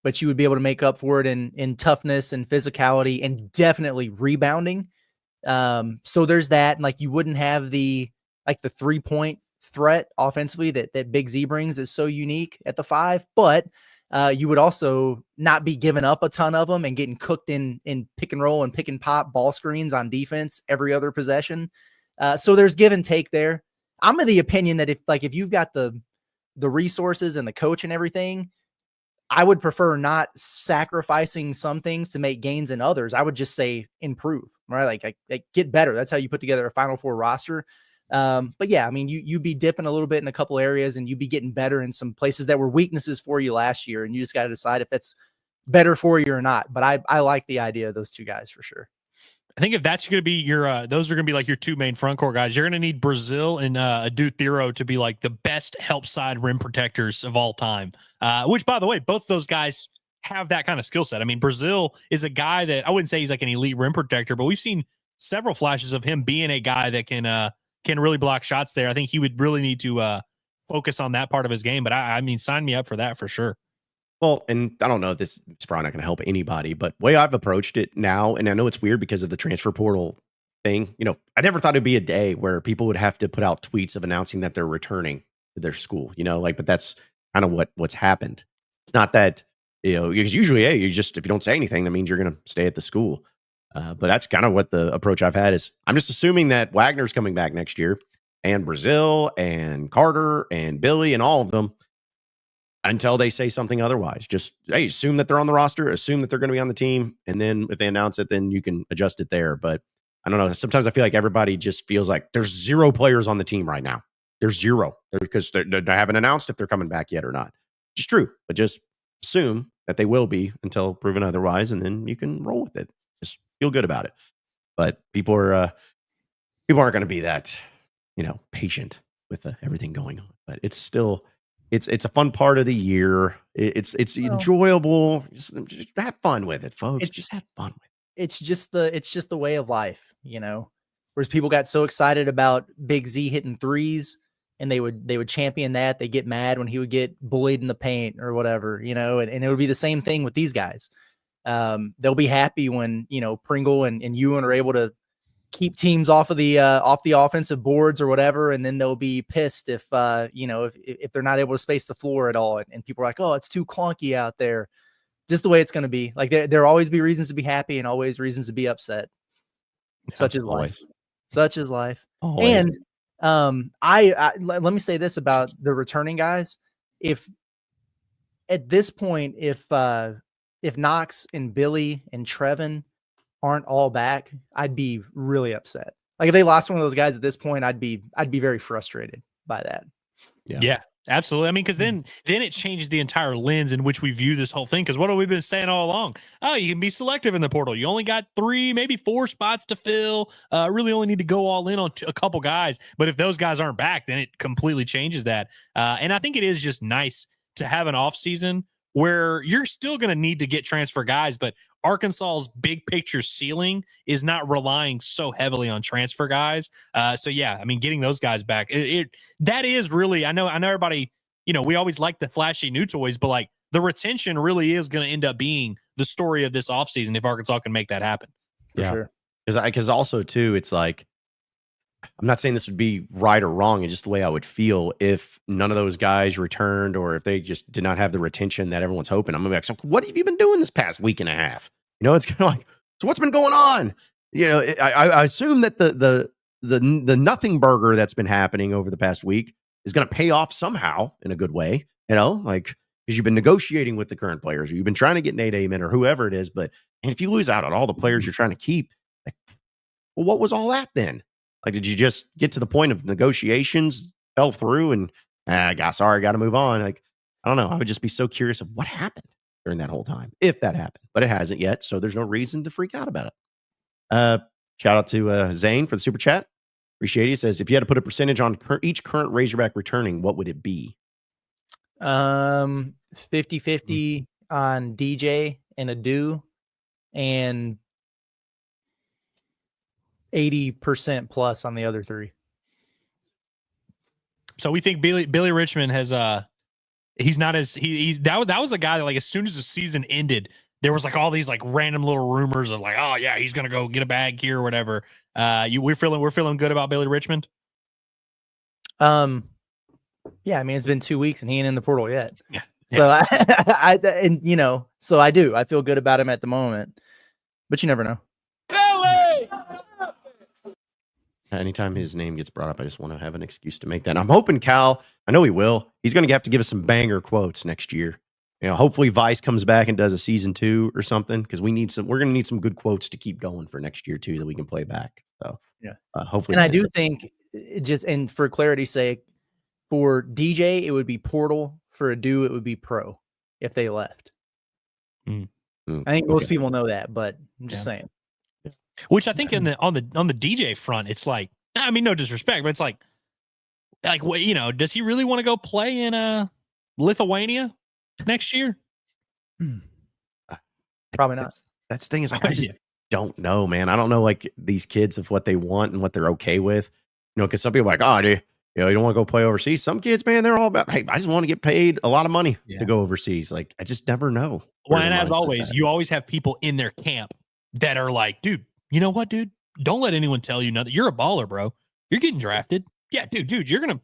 but you would be able to make up for it in toughness and physicality and definitely rebounding. So there's that. And like, you wouldn't have the 3-point threat offensively that Big Z brings is so unique at the 5, but you would also not be giving up a ton of them and getting cooked in pick and roll and pick and pop ball screens on defense every other possession. So there's give and take there. I'm of the opinion that if you've got the resources and the coach and everything, I would prefer not sacrificing some things to make gains in others. I would just say improve, right? Like get better. That's how you put together a Final Four roster. But yeah, I mean, you'd be dipping a little bit in a couple areas and you'd be getting better in some places that were weaknesses for you last year. And you just got to decide if that's better for you or not. But I like the idea of those two guys for sure. I think if that's going to be your, those are going to be like your two main front court guys. You're going to need Brazil and Adu Thero to be like the best help side rim protectors of all time. Which, by the way, both those guys have that kind of skill set. I mean, Brazil is a guy that I wouldn't say he's like an elite rim protector, but we've seen several flashes of him being a guy that can really block shots there. I think he would really need to focus on that part of his game. But I mean, sign me up for that for sure. Well, and I don't know if this is probably not going to help anybody, but way I've approached it now, and I know it's weird because of the transfer portal thing. I never thought it'd be a day where people would have to put out tweets of announcing that they're returning to their school, but that's kind of what's happened. It's not that, because usually, hey, if you don't say anything, that means you're going to stay at the school. But that's kind of what the approach I've had is I'm just assuming that Wagner's coming back next year and Brazil and Carter and Billy and all of them until they say something otherwise. Just, hey, assume that they're on the roster, assume that they're going to be on the team. And then if they announce it, then you can adjust it there. But I don't know. Sometimes I feel like everybody just feels like there's 0 players on the team right now. There's 0 because they haven't announced if they're coming back yet or not. It's true, but just assume that they will be until proven otherwise, and then you can roll with it. Just feel good about it. But people aren't going to be that, patient with everything going on. But it's still, it's a fun part of the year. It's enjoyable. Just have fun with it, folks. Just have fun with it. It's just the way of life, Whereas people got so excited about Big Z hitting threes, and they would champion that. They get mad when he would get bullied in the paint or whatever, and it would be the same thing with these guys. They'll be happy when, Pringle and Ewan are able to keep teams off the offensive boards or whatever. And then they'll be pissed if they're not able to space the floor at all. And people are like, oh, it's too clunky out there. Just the way it's going to be. Like there always be reasons to be happy and always reasons to be upset. Yeah, such is life. Such is life. Always. And I let me say this about the returning guys. If at this point, if Knox and Billy and Trevin aren't all back, I'd be really upset. Like if they lost one of those guys at this point, I'd be very frustrated by that. Yeah, absolutely. I mean, because then it changes the entire lens in which we view this whole thing. Because what have we been saying all along? Oh, you can be selective in the portal. You only got 3, maybe 4 spots to fill. Really only need to go all in on a couple guys. But if those guys aren't back, then it completely changes that. And I think it is just nice to have an off season where you're still going to need to get transfer guys, but Arkansas's big picture ceiling is not relying so heavily on transfer guys. So yeah, I mean, getting those guys back, that is really, I know everybody, we always like the flashy new toys, but like the retention really is going to end up being the story of this offseason if Arkansas can make that happen. For sure. Because also too, it's like, I'm not saying this would be right or wrong. It's just the way I would feel if none of those guys returned or if they just did not have the retention that everyone's hoping. I'm going to be like, so what have you been doing this past week and a half? It's kind of like, so what's been going on? I assume that the nothing burger that's been happening over the past week is going to pay off somehow in a good way, like because you've been negotiating with the current players or you've been trying to get Nate Amen or whoever it is. But and if you lose out on all the players you're trying to keep, like, well, what was all that then? Like, did you just get to the point of negotiations, fell through, and got to move on? Like, I don't know. I would just be so curious of what happened during that whole time, if that happened. But it hasn't yet, so there's no reason to freak out about it. Shout out to Zane for the super chat. Appreciate it. He says, if you had to put a percentage on each current Razorback returning, what would it be? 50-50 on DJ and Adu, and 80% plus on the other 3. So we think Billy Richmond has he's not as he's that was a guy that like as soon as the season ended, there was like all these like random little rumors of like, oh yeah, he's gonna go get a bag here or whatever. We're feeling good about Billy Richmond. Yeah, I mean it's been 2 weeks and he ain't in the portal yet. Yeah. So so I do. I feel good about him at the moment, but you never know. Anytime his name gets brought up, I just want to have an excuse to make that. I'm hoping Cal, I know he will. He's going to have to give us some banger quotes next year. Hopefully Vice comes back and does a season 2 or something because we're going to need some good quotes to keep going for next year too that we can play back. So yeah, hopefully. And I do think and for clarity's sake, for DJ it would be portal. For Adu it would be pro if they left. I think most people know that, but I'm just saying. Which I think on the DJ front, it's like, I mean, no disrespect, but it's like, does he really want to go play in Lithuania next year? Probably not. That's the thing is like, I just don't know, man. I don't know like these kids of what they want and what they're okay with, because some people are like, oh, dude, you don't want to go play overseas. Some kids, man, they're all about, hey, I just want to get paid a lot of money to go overseas. Like, I just never know. Well, and as always, you always have people in their camp that are like, dude, you know what, dude? Don't let anyone tell you nothing. You're a baller, bro. You're getting drafted. Yeah, dude, you're gonna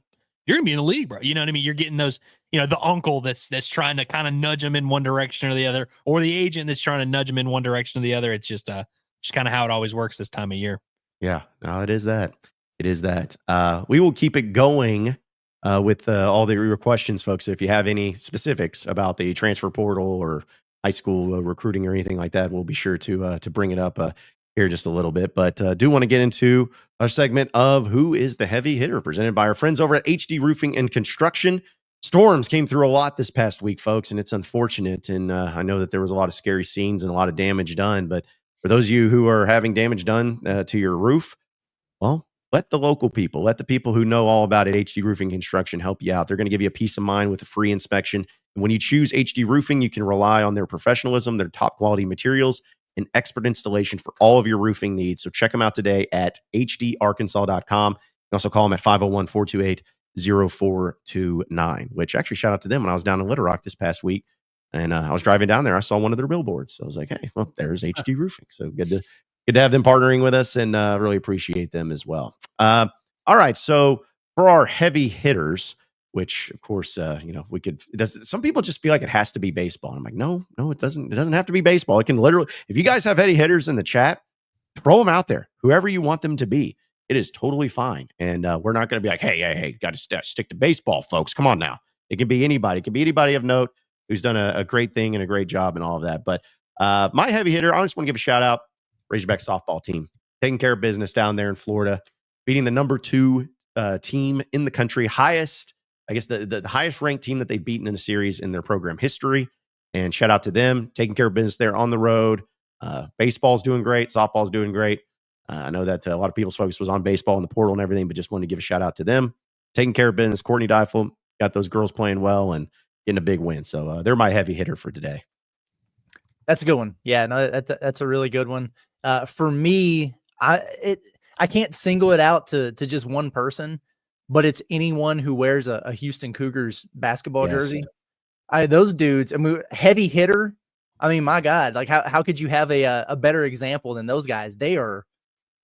be in the league, bro. You know what I mean? You're getting those, the uncle that's trying to kind of nudge them in one direction or the other, or the agent that's trying to nudge them in one direction or the other. It's just Just kind of how it always works this time of year. Yeah, no, it is that. It is that. We will keep it going with all your questions, folks. If you have any specifics about the transfer portal or high school recruiting or anything like that, we'll be sure to bring it up here just a little bit. But do want to get into a segment of Who is the Heavy Hitter, presented by our friends over at HD Roofing and Construction. Storms came through a lot this past week, folks, and it's unfortunate. And I know that there was a lot of scary scenes and a lot of damage done. But for those of you who are having damage done to your roof, well, let the local people, let the people who know all about it, HD Roofing Construction, help you out. They're going to give you a peace of mind with a free inspection. And when you choose HD Roofing, you can rely on their professionalism, their top quality materials, and expert installation for all of your roofing needs. So check them out today at hdarkansas.com. You can also call them at 501-428-0429, which actually shout out to them when I was down in Little Rock this past week. And I was driving down there. I saw one of their billboards. So I was like, hey, well, there's HD Roofing. So good to have them partnering with us, and really appreciate them as well. All right. So for our heavy hitters, which of course, we could, some people just feel like it has to be baseball. I'm like, no, it doesn't. It doesn't have to be baseball. It can literally, if you guys have heavy hitters in the chat, throw them out there, whoever you want them to be. It is totally fine. And we're not going to be like, hey, got to stick to baseball, folks. Come on now. It can be anybody. It can be anybody of note who's done a great thing and a great job and all of that. But my heavy hitter, I just want to give a shout out, Razorback softball team, taking care of business down there in Florida, beating the number 2 team in the country, highest, I guess the highest ranked team that they've beaten in a series in their program history. And shout out to them, taking care of business there on the road. Baseball's doing great. Softball's doing great. I know that a lot of people's focus was on baseball and the portal and everything, but just wanted to give a shout out to them. Taking care of business. Courtney Deifel got those girls playing well and getting a big win. So they're my heavy hitter for today. That's a good one. Yeah, no, that's a really good one. For me, I can't single it out to just one person, but it's anyone who wears a Houston Cougars basketball jersey. Those dudes, I mean, heavy hitter. I mean, my God, like how could you have a better example than those guys? They are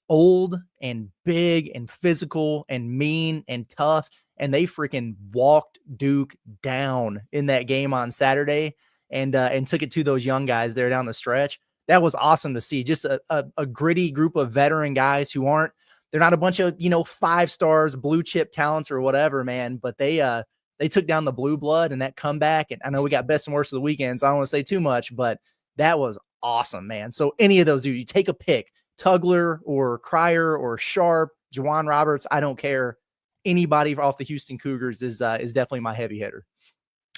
old and big and physical and mean and tough, and they freaking walked Duke down in that game on Saturday and took it to those young guys there down the stretch. That was awesome to see. Just a gritty group of veteran guys who they're not a bunch of, 5 stars, blue chip talents or whatever, man, but they took down the blue blood and that comeback. And I know we got best and worst of the weekend, so I don't want to say too much, but that was awesome, man. So any of those dudes, you take a pick, Tugler or Cryer or Sharp, Juwan Roberts, I don't care. Anybody off the Houston Cougars is definitely my heavy hitter.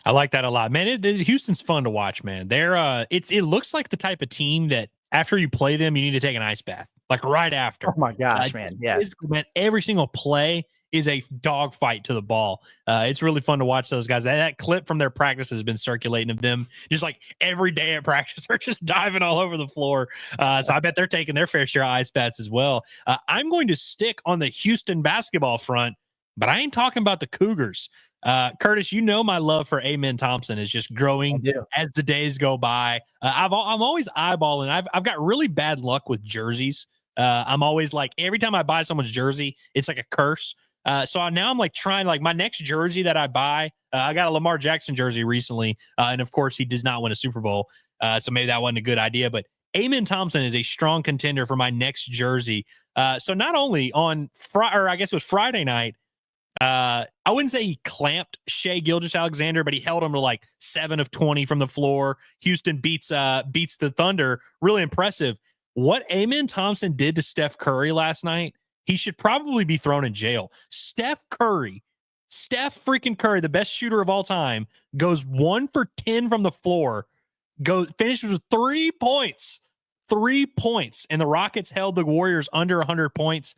I like that a lot, man. Houston's fun to watch, man. They're it looks like the type of team that after you play them, you need to take an ice bath, like right after. Oh my gosh, man! Yeah, man. Every single play is a dogfight to the ball. It's really fun to watch those guys. That clip from their practice has been circulating of them just like every day at practice. They're just diving all over the floor. So I bet they're taking their fair share of ice baths as well. I'm going to stick on the Houston basketball front, but I ain't talking about the Cougars. Curtis, my love for Amen Thompson is just growing as the days go by. I'm always eyeballing. I've got really bad luck with jerseys. I'm always like, every time I buy someone's jersey, it's like a curse. So now I'm like trying, like my next jersey that I buy, I got a Lamar Jackson jersey recently. And of course he does not win a Super Bowl. So maybe that wasn't a good idea, but Amen Thompson is a strong contender for my next jersey. So not only on Friday night, I wouldn't say he clamped Shai Gilgeous-Alexander, but he held him to like 7 of 20 from the floor. Houston beats the Thunder. Really impressive. What Amen Thompson did to Steph Curry last night, he should probably be thrown in jail. Steph freaking Curry, the best shooter of all time, goes 1 for 10 from the floor, finishes with 3 points. 3 points, and the Rockets held the Warriors under 100 points.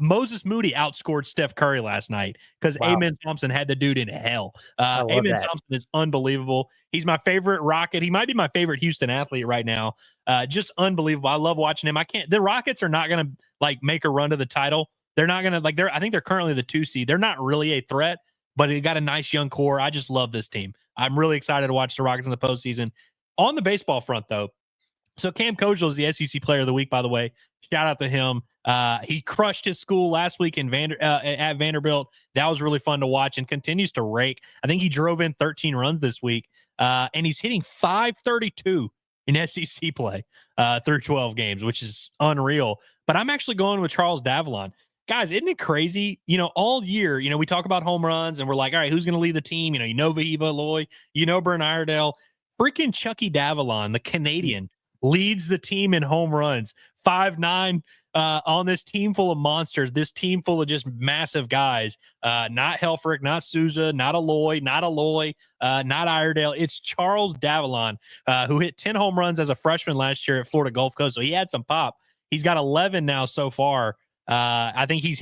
Moses Moody outscored Steph Curry last night because Amen Thompson had the dude in hell. Amen Thompson is unbelievable. He's my favorite Rocket. He might be my favorite Houston athlete right now. Just unbelievable. I love watching him. The Rockets are not going to like make a run to the title. They're not going to I think they're currently the 2 seed. They're not really a threat, but they got a nice young core. I just love this team. I'm really excited to watch the Rockets in the postseason. On the baseball front, though, so Cam Kojal is the SEC Player of the Week, by the way. Shout out to him. He crushed his school last week at Vanderbilt. That was really fun to watch and continues to rake. I think he drove in 13 runs this week, and he's hitting .532 in SEC play through 12 games, which is unreal. But I'm actually going with Charles Davalon. Guys, isn't it crazy? All year, we talk about home runs and we're like, all right, who's going to lead the team? Vahiva Loy, Bern Iredale. Freaking Chucky Davalon, the Canadian, leads the team in home runs. 5'9", on this team full of monsters, this team full of just massive guys. Not Helfrich, not Souza, not Aloy, not Iredale. It's Charles Davalon, who hit 10 home runs as a freshman last year at Florida Gulf Coast. So he had some pop. He's got 11 now so far. I think he's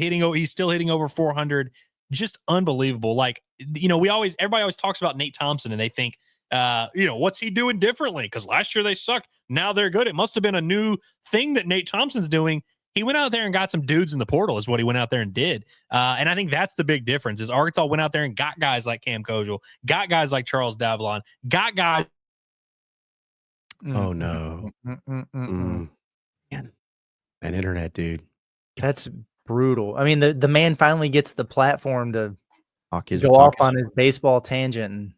still hitting over 400. Just unbelievable. Like, everybody always talks about Nate Thompson and they think, what's he doing differently? Because last year they sucked. Now they're good. It must have been a new thing that Nate Thompson's doing. He went out there and got some dudes in the portal is what he went out there and did. And I think that's the big difference is Arkansas went out there and got guys like Cam Kojal, got guys like Charles Davalon, got guys. Oh, no. Man, internet, dude. That's brutal. I mean, the man finally gets the platform to go off on his baseball tangent.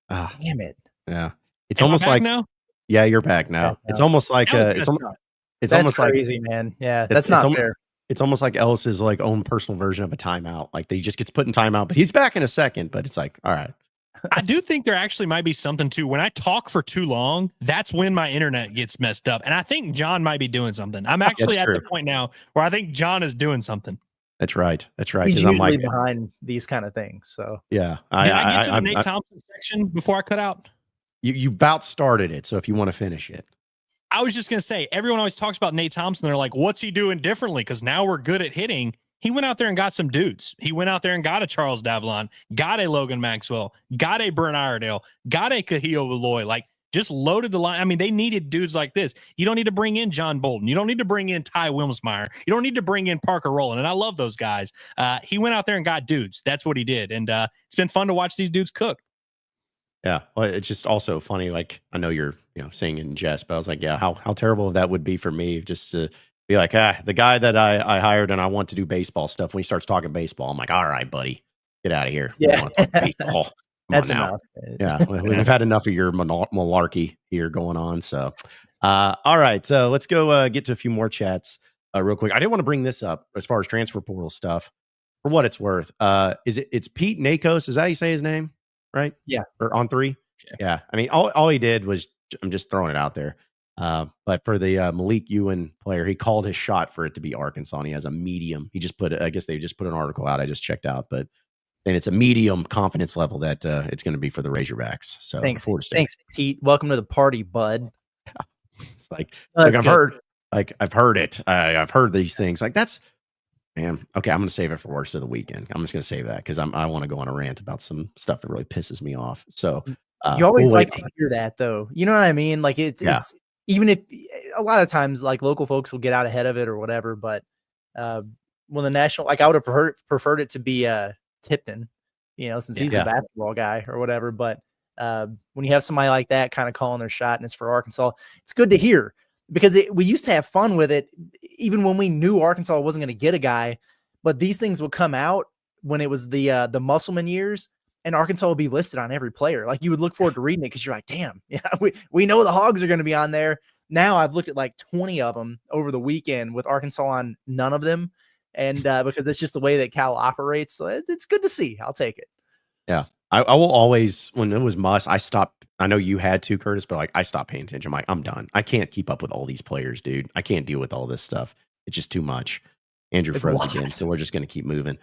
Damn it. Yeah. It's almost like now. Yeah, you're back now. It's almost like it's almost crazy, like, man. Yeah, that's not fair. It's almost like Ellis's like own personal version of a timeout. Like he just gets put in timeout, but he's back in a second. But it's like, all right. I do think there actually might be something too. When I talk for too long, that's when my internet gets messed up. And I think John might be doing something. I'm actually at the point now where I think John is doing something. That's right. That's right. He's usually behind these kind of things. So yeah. Did I get to the Nate Thompson section before I cut out? You about started it. So if you want to finish it. I was just going to say, everyone always talks about Nate Thompson. They're like, what's he doing differently? Because now we're good at hitting. He went out there and got some dudes. He went out there and got a Charles Davalon, got a Logan Maxwell, got a Bern Iredale, got a Kahio Eloy, like just loaded the line. I mean, they needed dudes like this. You don't need to bring in John Bolden. You don't need to bring in Ty Wilmsmeyer. You don't need to bring in Parker Rowland. And I love those guys. He went out there and got dudes. That's what he did. And it's been fun to watch these dudes cook. Yeah. Well, it's just also funny. Like, I know you're, saying in jest, but I was like, yeah, how terrible that would be for me just to be like, the guy that I hired and I want to do baseball stuff. When he starts talking baseball, I'm like, all right, buddy, get out of here. Yeah. Baseball. That's enough. Yeah. We've had enough of your malarkey here going on. So, all right. So let's go get to a few more chats real quick. I didn't want to bring this up as far as transfer portal stuff for what it's worth. It's Pete Nakos. Is that how you say his name? Right? Yeah. Or on 3? Yeah. I mean, all he did was, I'm just throwing it out there. But for the Malik Ewan player, he called his shot for it to be Arkansas, and he has a medium. He just I guess they just put an article out. I just checked out, and it's a medium confidence level that it's going to be for the Razorbacks. So thanks, Pete. Welcome to the party, bud. It's like I've heard it. I've heard these things. Like that's. Man, okay, I'm going to save it for worst of the weekend. I'm just going to save that because I want to go on a rant about some stuff that really pisses me off. So you always like to hear that, though. You know what I mean? Like it's even if a lot of times like local folks will get out ahead of it or whatever. But when the national, like I would have preferred it to be Tipton, since he's a basketball guy or whatever. But when you have somebody like that kind of calling their shot and it's for Arkansas, it's good to hear. Because we used to have fun with it, even when we knew Arkansas wasn't going to get a guy. But these things would come out when it was the Musselman years, and Arkansas would be listed on every player. Like you would look forward to reading it because you're like, damn, yeah, we know the Hogs are going to be on there. Now I've looked at like 20 of them over the weekend with Arkansas on none of them, and because it's just the way that Cal operates, so it's good to see. I'll take it. Yeah, I will always when it was Muss, I stopped. I know you had to, Curtis, but like I stopped paying attention. I'm like, I'm done. I can't keep up with all these players, dude. I can't deal with all this stuff. It's just too much. Andrew froze again, so we're just going to keep moving.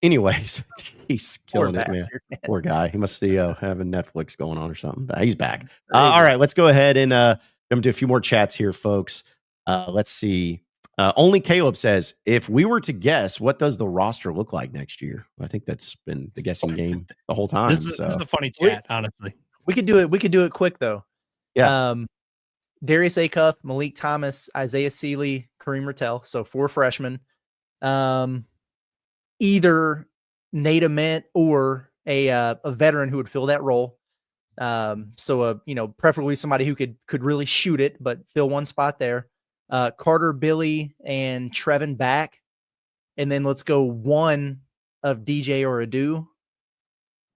Anyways, he's killing it, man. Poor guy. He must be having Netflix going on or something. But he's back. All right, let's go ahead and jump to a few more chats here, folks. Let's see. Only Caleb says, if we were to guess, what does the roster look like next year? I think that's been the guessing game the whole time. This is a funny chat, honestly. We could do it. We could do it quick though. Yeah. Darius Acuff, Malik Thomas, Isaiah Seeley, Kareem Rattel. So 4 freshmen. Either Nate Ament or a veteran who would fill that role. So preferably somebody who could really shoot it, but fill one spot there. Carter, Billy, and Trevin back. And then let's go one of DJ or Adu.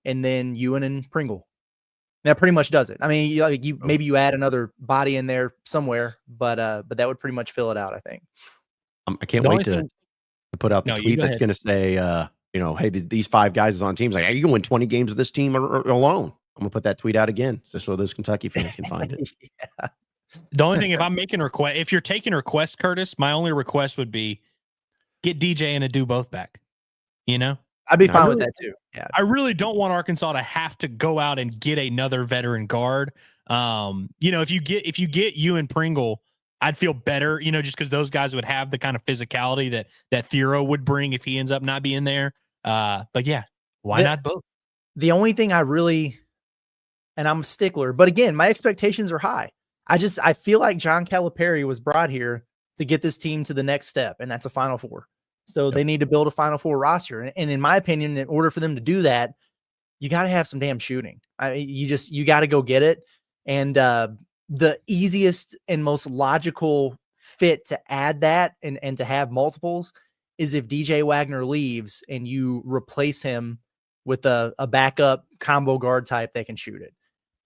And then Ewan and Pringle. That pretty much does it. I mean, maybe you add another body in there somewhere, but that would pretty much fill it out, I think. I can't wait to put out the tweet that's going to say, hey, these 5 guys is on teams. Like, hey, you can win 20 games with this team alone. I'm going to put that tweet out again just so those Kentucky fans can find it. Yeah. The only thing, if I'm making a request, if you're taking requests, Curtis, my only request would be get DJ and do both back. I'd be fine with that too. Yeah. I really don't want Arkansas to have to go out and get another veteran guard. If you get you and Pringle, I'd feel better, just because those guys would have the kind of physicality that Thiero would bring if he ends up not being there. But yeah, why not both? The only thing I really, and I'm a stickler, but again, my expectations are high. I feel like John Calipari was brought here to get this team to the next step, and that's a Final Four. So they need to build a Final Four roster. And in my opinion, in order for them to do that, you got to have some damn shooting. You got to go get it. And the easiest and most logical fit to add that and to have multiples is if DJ Wagner leaves and you replace him with a backup combo guard type that can shoot it.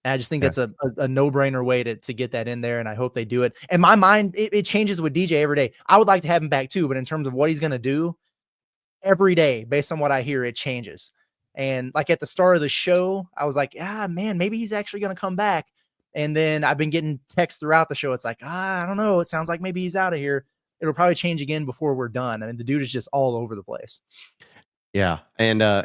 And I just think that's a no-brainer way to get that in there, and I hope they do it. In my mind, it changes with DJ every day. I would like to have him back too, but in terms of what he's going to do, every day, based on what I hear, it changes. And like at the start of the show, I was like, man, maybe he's actually going to come back. And then I've been getting texts throughout the show. It's like, I don't know. It sounds like maybe he's out of here. It'll probably change again before we're done. I mean, the dude is just all over the place. Yeah. And I'm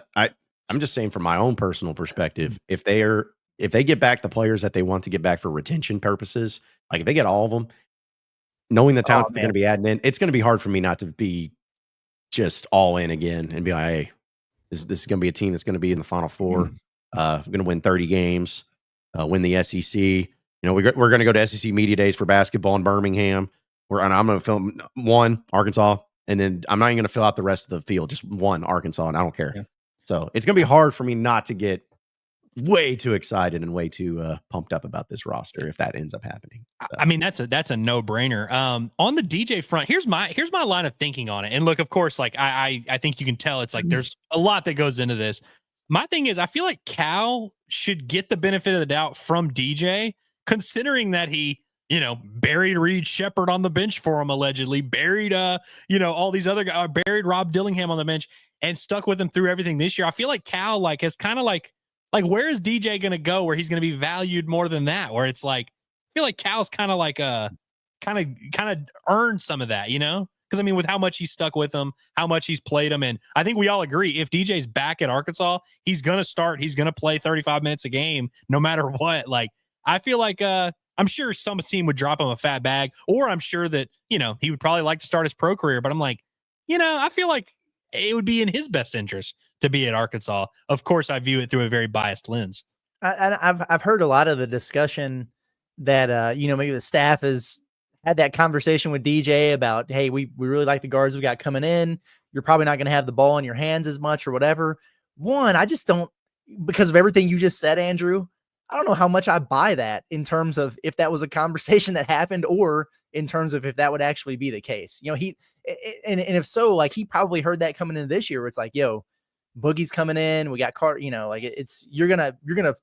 just saying from my own personal perspective, if they get back the players that they want to get back for retention purposes, like if they get all of them, knowing the talent they're going to be adding in, it's going to be hard for me not to be just all in again and be like, hey, this is going to be a team that's going to be in the Final Four. We're going to win 30 games, win the SEC. We're going to go to SEC Media Days for basketball in Birmingham. And I'm going to film 1, Arkansas, and then I'm not even going to fill out the rest of the field, just 1, Arkansas, and I don't care. Yeah. So it's going to be hard for me not to get way too excited and way too pumped up about this roster if that ends up happening. So. I mean, that's a no-brainer. On the DJ front, here's my line of thinking on it. And look, of course, like I think you can tell it's like there's a lot that goes into this. My thing is, I feel like Cal should get the benefit of the doubt from DJ, considering that he, buried Reed Shepherd on the bench for him, allegedly, buried, all these other guys, buried Rob Dillingham on the bench and stuck with him through everything this year. I feel like Cal has kind of like where is DJ going to go where he's going to be valued more than that? Where it's like, I feel like Cal's kind of earned some of that, Because I mean, with how much he's stuck with him, how much he's played him, and I think we all agree if DJ's back at Arkansas, he's going to start. He's going to play 35 minutes a game, no matter what. Like, I feel like I'm sure some team would drop him a fat bag, or I'm sure that he would probably like to start his pro career. But I'm like, I feel like it would be in his best interest to be at Arkansas. Of course, I view it through a very biased lens. I've heard a lot of the discussion that maybe the staff has had that conversation with DJ about, hey, we really like the guards we got coming in. You're probably not going to have the ball in your hands as much or whatever. One, I just don't, because of everything you just said, Andrew, I don't know how much I buy that in terms of if that was a conversation that happened or in terms of if that would actually be the case. And if so, like he probably heard that coming into this year where it's like, yo, Boogie's coming in, we got you're going to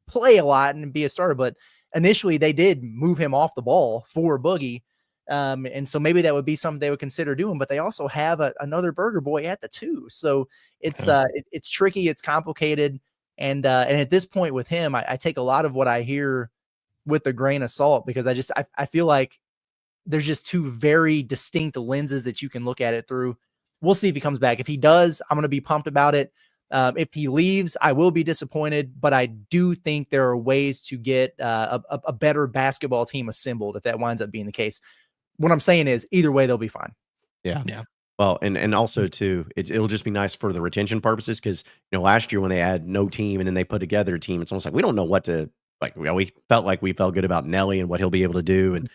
play a lot and be a starter. But initially they did move him off the ball for Boogie. And so maybe that would be something they would consider doing, but they also have another Burger Boy at the 2. So it's tricky. It's complicated. And at this point with him, I take a lot of what I hear with a grain of salt, because I feel like there's just 2 very distinct lenses that you can look at it through. We'll see if he comes back. If he does, I'm going to be pumped about it. If he leaves, I will be disappointed, but I do think there are ways to get a better basketball team assembled if that winds up being the case. What I'm saying is either way, they'll be fine. Yeah. Well, and also too, it'll just be nice for the retention purposes, because last year when they had no team and then they put together a team, it's almost like we don't know what to like. We felt good about Nelly and what he'll be able to do, and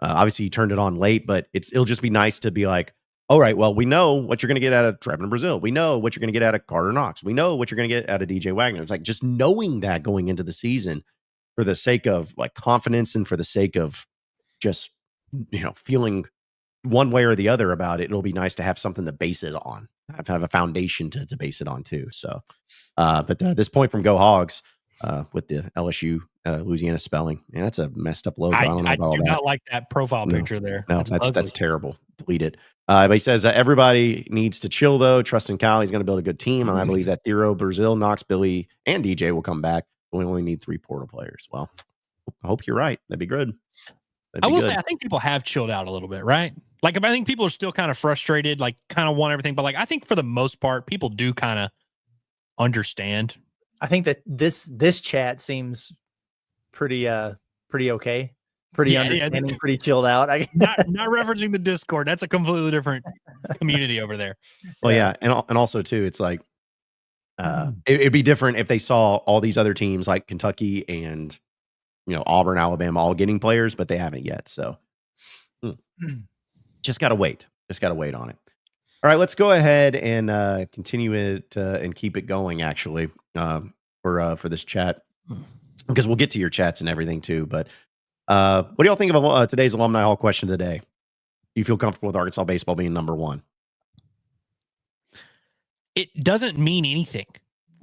obviously he turned it on late, but it'll just be nice to be like, all right, well, we know what you're going to get out of Trevin Brazil. We know what you're going to get out of Carter Knox. We know what you're going to get out of DJ Wagner. It's like just knowing that going into the season for the sake of like confidence and for the sake of just feeling one way or the other about it. It'll be nice to have something to base it on. Have a foundation to base it on too. So, but this point from Go Hogs, with the LSU Louisiana spelling. And that's a messed up logo. I don't know I about all do that. not like that profile No. picture there. No, that's ugly. terrible. Delete it. But he says everybody needs to chill though. Trust in Cal. He's going to build a good team, and I believe that Thero, Brazil, Knox, Billy, and DJ will come back. We only need 3 portal players. Well, I hope you're right. That'd be good. I will say, I think people have chilled out a little bit, right? Like, I think people are still kind of frustrated, like, kind of want everything, but like, I think for the most part, people do kind of understand. I think that this chat seems pretty okay, pretty understanding, pretty chilled out. not referencing the Discord. That's a completely different community over there. Well, yeah, and also too, it's like it'd be different if they saw all these other teams like Kentucky and Auburn, Alabama all getting players, but they haven't yet. So just gotta wait. Just gotta wait on it. All right, let's go ahead and continue it and keep it going. Actually, for this chat, because we'll get to your chats and everything too. But what do y'all think of today's Alumni Hall question of the day? Do you feel comfortable with Arkansas baseball being number 1? It doesn't mean anything.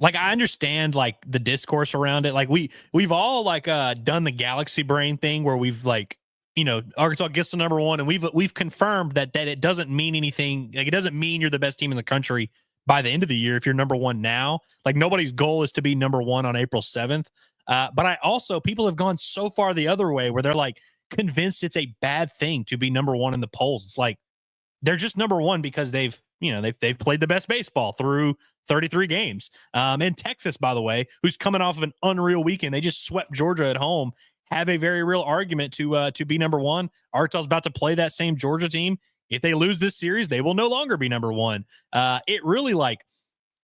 Like, I understand like the discourse around it. Like we've all like done the galaxy brain thing where we've like, Arkansas gets to number 1, and we've confirmed that it doesn't mean anything. Like, it doesn't mean you're the best team in the country by the end of the year if you're number 1 now. Like, nobody's goal is to be number 1 on April 7th. But people have gone so far the other way where they're like convinced it's a bad thing to be number 1 in the polls. It's like they're just number 1 because they've played the best baseball through 33 games. And Texas, by the way, who's coming off of an unreal weekend, they just swept Georgia at home, have a very real argument to be number 1. Arkansas's about to play that same Georgia team. If they lose this series, they will no longer be number 1. It really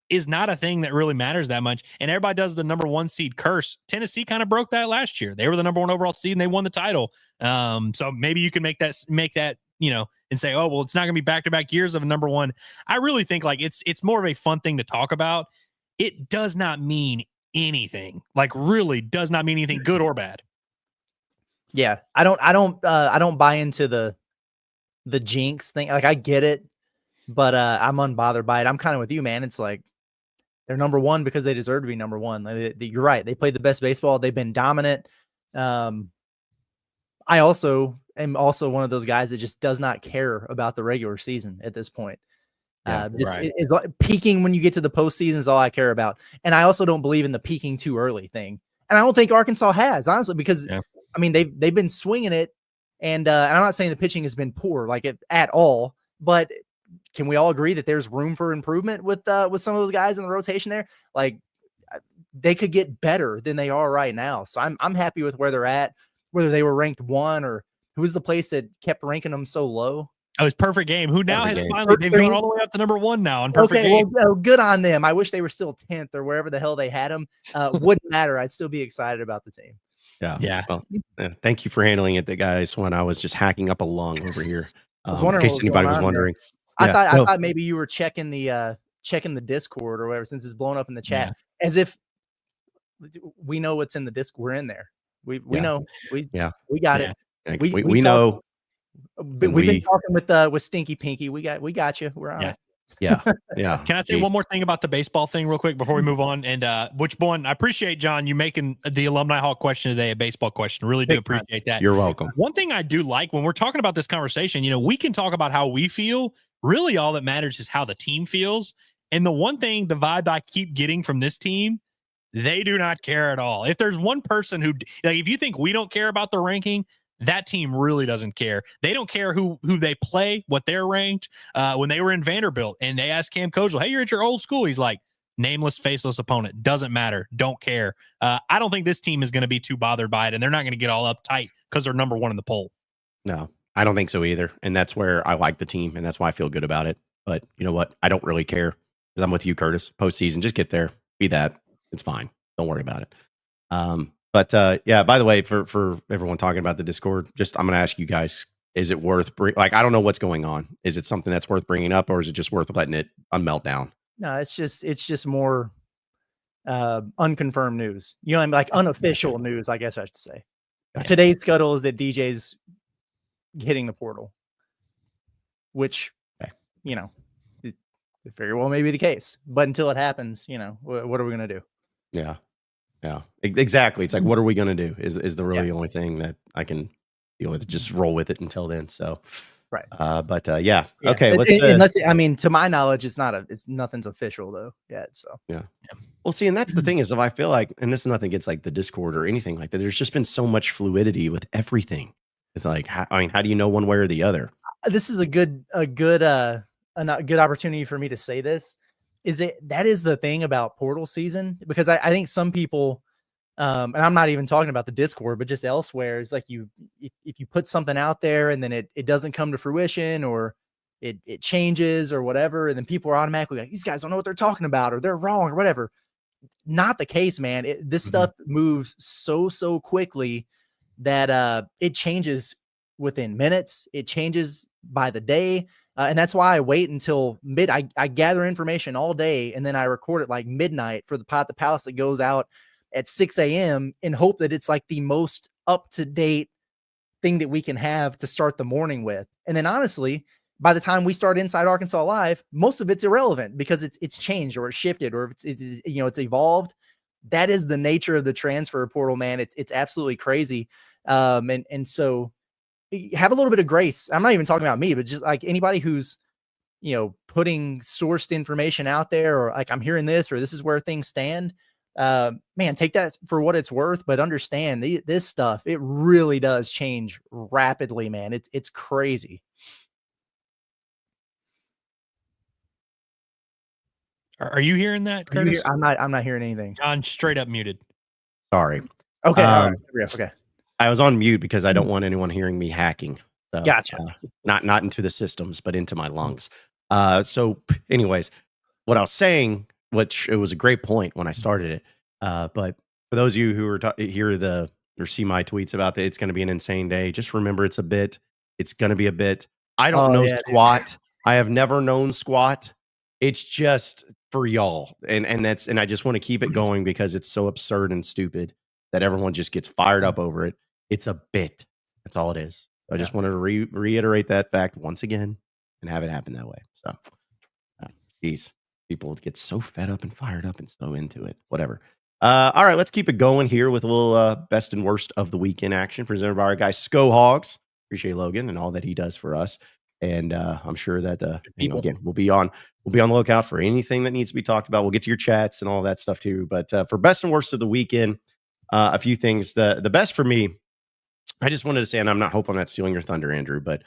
is not a thing that really matters that much. And everybody does the number 1 seed curse. Tennessee kind of broke that last year. They were the number 1 overall seed and they won the title. So maybe you can make that, and say, oh, well, it's not going to be back-to-back years of a number 1. I really think like it's more of a fun thing to talk about. It does not mean anything. Like, really does not mean anything, good or bad. Yeah, I don't buy into the jinx thing. Like, I get it, but I'm unbothered by it. I'm kind of with you, man. It's like they're number 1 because they deserve to be number 1. You're right. They played the best baseball. They've been dominant. I also am one of those guys that just does not care about the regular season at this point. Yeah, right. It's peaking when you get to the postseason is all I care about. And I also don't believe in the peaking too early thing. And I don't think Arkansas has, honestly, because I mean, they've been swinging it, and I'm not saying the pitching has been poor at all, but can we all agree that there's room for improvement with some of those guys in the rotation there? Like, they could get better than they are right now. So I'm happy with where they're at, whether they were ranked 1 or who was the place that kept ranking them so low. Oh, it's Perfect Game, who now has finally, they've gone all the way up to number 1 now on Perfect Game. Well, good on them. I wish they were still 10th or wherever the hell they had them. Wouldn't matter. I'd still be excited about the team. Yeah. Well, thank you for handling it, guys, when I was just hacking up a lung over here. I was wondering in case anybody was wondering. I thought maybe you were checking the Discord or whatever, since it's blown up in the chat, as if we know what's in the disc. We're in there. We know. We got it. We know. We've been talking with Stinky Pinky. We got you. We're on it. Yeah. Can I say one more thing about the baseball thing real quick before we move on? And which one? I appreciate, John, you making the Alumni Hall question today a baseball question. Really do appreciate that. You're welcome. One thing I do like when we're talking about this conversation, we can talk about how we feel. Really, all that matters is how the team feels. And the one thing, the vibe I keep getting from this team, they do not care at all. If there's one person who, like, if you think we don't care about the ranking, that team really doesn't care. They don't care who they play, what they're ranked. When they were in Vanderbilt and they asked Cam Kojal, hey, you're at your old school. He's like, nameless, faceless opponent. Doesn't matter. Don't care. I don't think this team is going to be too bothered by it, and they're not going to get all uptight because they're number 1 in the poll. No, I don't think so either. And that's where I like the team, and that's why I feel good about it. But you know what? I don't really care because I'm with you, Curtis. Postseason, just get there. Be that. It's fine. Don't worry about it. But by the way, for everyone talking about the Discord, I'm going to ask you guys, is it worth, I don't know what's going on. Is it something that's worth bringing up, or is it just worth letting it melt down? No, it's just more unconfirmed news. Like unofficial news, I guess I should say. Gotcha. Today's scuttle is that DJ's hitting the portal, which, it very well may be the case. But until it happens, what are we going to do? Yeah. Yeah, exactly. It's like, what are we going to do is the really only thing that I can deal with. Just roll with it until then. So, Right. Yeah. Yeah. Okay. Let's, Unless, I mean, to my knowledge, it's nothing's official though yet. So yeah. Well, see, and that's the thing is, if I feel like, and this is nothing against like the Discord or anything like that, there's just been so much fluidity with everything. It's like, I mean, how do you know one way or the other? this is a good good opportunity for me to say this. That is the thing about portal season, because I think some people, and I'm not even talking about the Discord, but just elsewhere, it's like if you put something out there and then it doesn't come to fruition, or it changes or whatever, and then people are automatically like, these guys don't know what they're talking about, or they're wrong or whatever. Not the case, man. This stuff moves so quickly that it changes within minutes. It changes by the day. And that's why I wait until I gather information all day, and then I record it like midnight for the Pot the Palace that goes out at 6 a.m. and hope that it's like the most up-to-date thing that we can have to start the morning with. And then honestly, by the time we start Inside Arkansas Live, most of it's irrelevant because it's changed or it's shifted or it's evolved. That is the nature of the transfer portal, man. It's absolutely crazy. And so have a little bit of grace. I'm not even talking about me, but just like anybody who's, putting sourced information out there, or like, I'm hearing this, or this is where things stand. Man, take that for what it's worth, but understand this stuff, it really does change rapidly, man. It's crazy. Are you hearing that, Curtis? I'm not hearing anything. John straight up muted. Sorry. Okay. All right. Okay. I was on mute because I don't want anyone hearing me hacking. So, Gotcha. Not into the systems, but into my lungs. So anyways, what I was saying, which it was a great point when I started it. But for those of you who are or see my tweets about that, it's going to be an insane day. Just remember, it's a bit. It's going to be a bit. I don't know squat. I have never known squat. It's just for y'all, and I just want to keep it going because it's so absurd and stupid that everyone just gets fired up over it. It's a bit. That's all it is. I just wanted to reiterate that fact once again and have it happen that way. So, geez, people get so fed up and fired up and so into it. Whatever. All right, let's keep it going here with a little best and worst of the weekend action presented by our guy Hogs. Appreciate Logan and all that he does for us. And I'm sure that again, we'll be on the lookout for anything that needs to be talked about. We'll get to your chats and all that stuff too. But for best and worst of the weekend, a few things. The best for me, I just wanted to say, and I'm not stealing your thunder, Andrew, but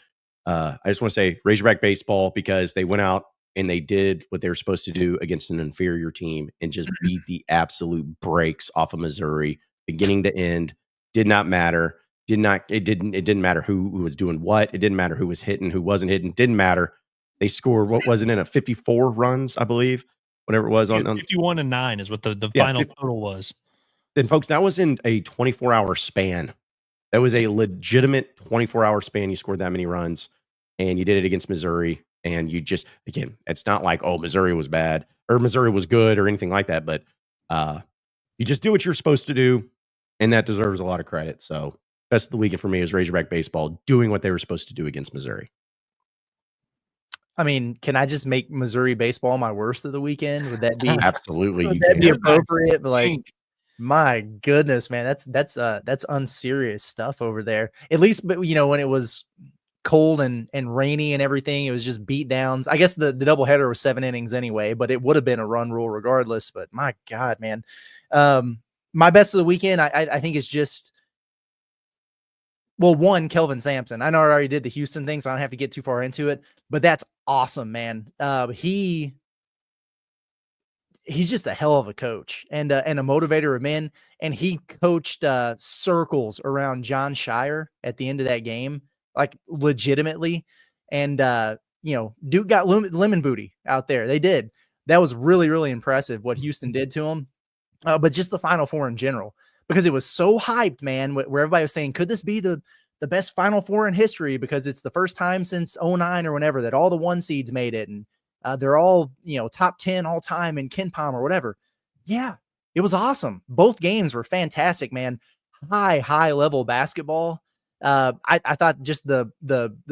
I just want to say Razorback Baseball, because they went out and they did what they were supposed to do against an inferior team and just beat the absolute brakes off of Missouri, beginning to end. Did not matter. It didn't matter who was doing what. It didn't matter who was hitting, who wasn't hitting. Didn't matter. They scored, what was it, in a 54 runs, I believe, whatever it was. On 51-9 is what the final total was. And folks, that was in a 24-hour span. That was a legitimate 24-hour span. You scored that many runs, and you did it against Missouri. And you just, again, it's not like, oh, Missouri was bad or Missouri was good or anything like that. But you just do what you're supposed to do, and that deserves a lot of credit. So best of the weekend for me is Razorback Baseball doing what they were supposed to do against Missouri. I mean, can I just make Missouri baseball my worst of the weekend? Would that be absolutely? Would that be appropriate? But like, my goodness, man, that's unserious stuff over there. At least, but when it was cold and rainy and everything, it was just beat downs. I guess the doubleheader was 7 innings anyway, but it would have been a run rule regardless. But my God, man, my best of the weekend, I think is just, well, one, Kelvin Sampson. I know I already did the Houston thing, so I don't have to get too far into it, but that's awesome, man. He's just a hell of a coach and a motivator of men. And he coached circles around John Shire at the end of that game, like legitimately. And, Duke got lemon booty out there. They did. That was really, really impressive what Houston did to him. But just the Final Four in general, because it was so hyped, man, where everybody was saying, could this be the best Final Four in history? Because it's the first time since 2009 or whenever that all the 1 seeds made it. And they're all, top 10 all time in KenPom or whatever. Yeah, it was awesome. Both games were fantastic, man. High level basketball. I thought just the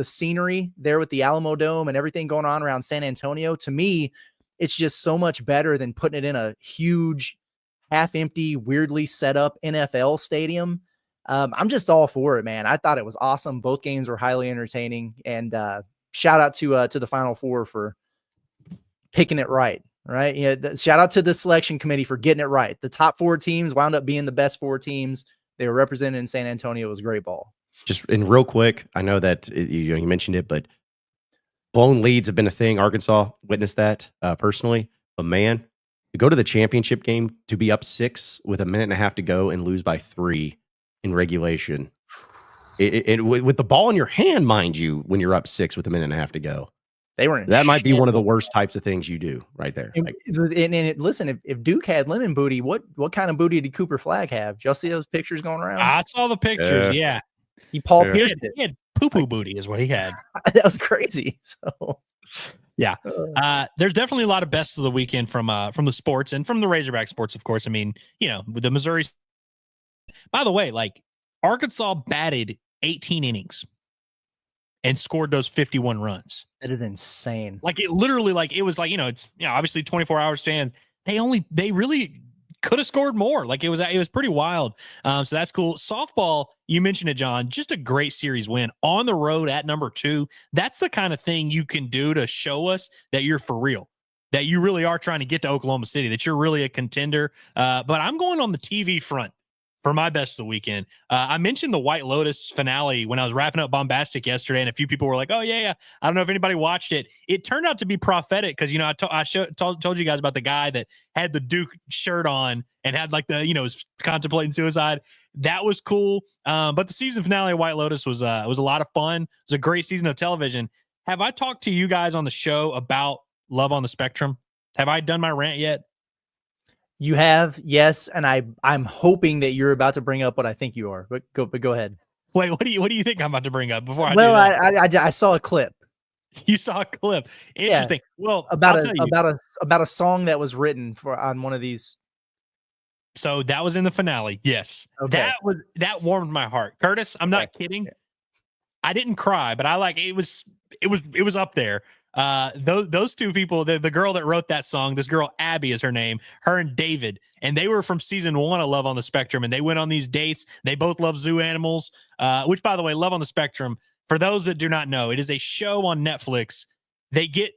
scenery there with the Alamo Dome and everything going on around San Antonio, to me, it's just so much better than putting it in a huge half empty, weirdly set up NFL stadium. I'm just all for it, man. I thought it was awesome. Both games were highly entertaining, and shout out to the Final Four for picking it right. Right. Yeah. Shout out to the selection committee for getting it right. The top 4 teams wound up being the best 4 teams. They were represented in San Antonio. It was a great ball. Just in real quick, I know that you mentioned it, but blown leads have been a thing. Arkansas witnessed that personally. But man, to go to the championship game, to be up 6 with a minute and a half to go and lose by 3 in regulation, with the ball in your hand, mind you, when you're up 6 with a minute and a half to go. That might be one of the worst types of things you do right there. Listen, if Duke had lemon booty, what kind of booty did Cooper Flag have? Did y'all see those pictures going around? I saw the pictures. Yeah. He Paul Pierce. He had poo-poo booty is what he had. That was crazy. So yeah. There's definitely a lot of bests of the weekend from the sports and from the Razorback sports, of course. I mean, with the Missouri. By the way, like Arkansas batted 18 innings and scored those 51 runs. That is insane. Like it literally, like it was like, it's obviously 24 hour stands. They really could have scored more. Like it was pretty wild. So that's cool. Softball, you mentioned it, John, just a great series win on the road at number 2. That's the kind of thing you can do to show us that you're for real, that you really are trying to get to Oklahoma City, that you're really a contender. But I'm going on the TV front for my best of the weekend. I mentioned the White Lotus finale when I was wrapping up Bombastic yesterday, and a few people were like, oh, yeah. I don't know if anybody watched it. It turned out to be prophetic because, I told you guys about the guy that had the Duke shirt on and had like was contemplating suicide. That was cool. But the season finale of White Lotus was a lot of fun. It was a great season of television. Have I talked to you guys on the show about Love on the Spectrum? Have I done my rant yet? You have, yes, and I'm hoping that you're about to bring up what I think you are. But go ahead. Wait, what do you think I'm about to bring up before I? Well, do that? I saw a clip. You saw a clip. Interesting. Yeah, well, about a song that was written on one of these. So that was in the finale. Yes, okay. That warmed my heart. Curtis, I'm not kidding. Yeah. I didn't cry, but it was up there. Those two people, the girl that wrote that song, this girl Abby is her name, her and David, and they were from season 1 of Love on the Spectrum, and they went on these dates. They both love zoo animals, which, by the way, Love on the Spectrum, for those that do not know, it is a show on Netflix. They get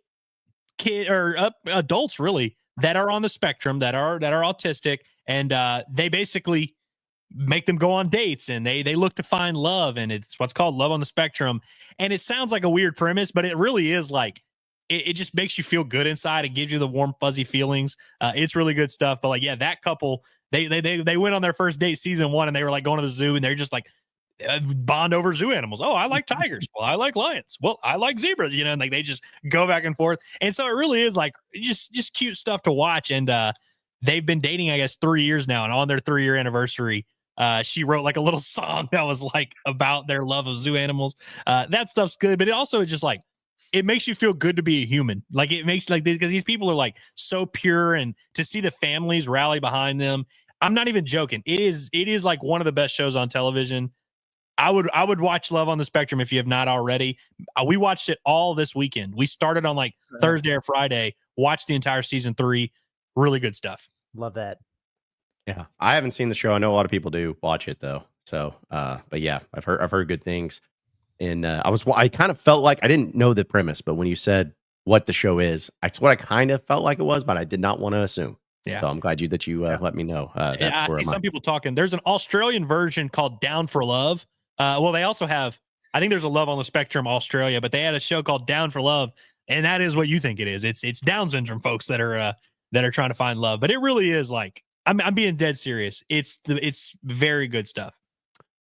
adults really that are on the spectrum, that are autistic, and they basically make them go on dates, and they look to find love, and it's what's called Love on the Spectrum. And it sounds like a weird premise, but it really is like it just makes you feel good inside. It gives you the warm, fuzzy feelings. It's really good stuff. But like, yeah, that couple, they went on their first date season 1, and they were like going to the zoo, and they're just like bond over zoo animals. Oh, I like tigers. Well, I like lions. Well, I like zebras. And like they just go back and forth. And so it really is like just cute stuff to watch. And they've been dating, I guess, 3 years now, and on their 3-year anniversary, she wrote like a little song that was like about their love of zoo animals. That stuff's good, but it also is just like, it makes you feel good to be a human. Like it makes like, because these people are like so pure, and to see the families rally behind them. I'm not even joking. It is like one of the best shows on television. I would watch Love on the Spectrum if you have not already. We watched it all this weekend. We started on like Thursday or Friday, watched the entire season 3. Really good stuff. Love that. Yeah, I haven't seen the show. I know a lot of people do watch it though. So, but yeah, I've heard good things. And I kind of felt like I didn't know the premise, but when you said what the show is, that's what I kind of felt like it was, but I did not want to assume. Yeah. So I'm glad that you let me know. I see some people talking. There's an Australian version called Down for Love. Well, they also have, I think there's a Love on the Spectrum Australia, but they had a show called Down for Love, and that is what you think it is. It's Down syndrome folks that are trying to find love, but it really is like, I'm being dead serious. It's very good stuff.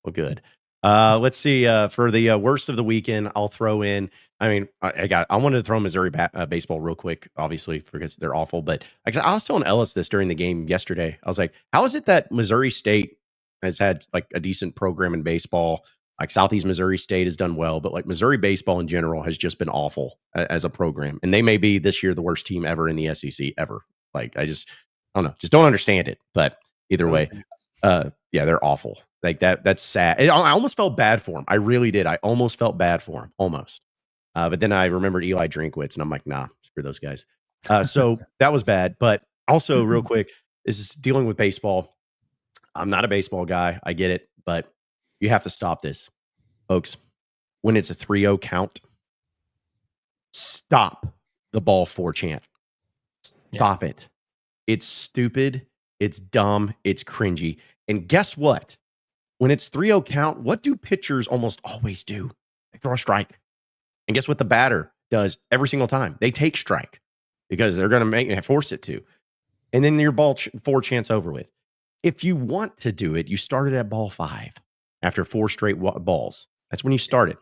Well, good. Let's see. For the worst of the weekend, I'll throw in. I mean, I wanted to throw Missouri baseball real quick, obviously, because they're awful. But I was telling Ellis this during the game yesterday. I was like, how is it that Missouri State has had like a decent program in baseball? Like Southeast Missouri State has done well, but like Missouri baseball in general has just been awful as a program. And they may be this year the worst team ever in the SEC ever. Like, I don't know, just don't understand it. But either way, yeah, they're awful. Like that's sad. I almost felt bad for him. I really did. I almost felt bad for him, almost. But then I remembered Eli Drinkwitz, and I'm like, nah, screw those guys. So that was bad. But also, real quick, This is dealing with baseball. I'm not a baseball guy. I get it, but you have to stop this, folks. When it's a 3-0 count, stop the ball 4 chant. Stop it. It's stupid. It's dumb. It's cringy. And guess what? When it's 3-0 count, what do pitchers almost always do? They throw a strike. And guess what the batter does every single time? They take strike because they're going to force it to. And then your ball 4 chance over with. If you want to do it, you started at ball 5 after 4 straight balls. That's when you started.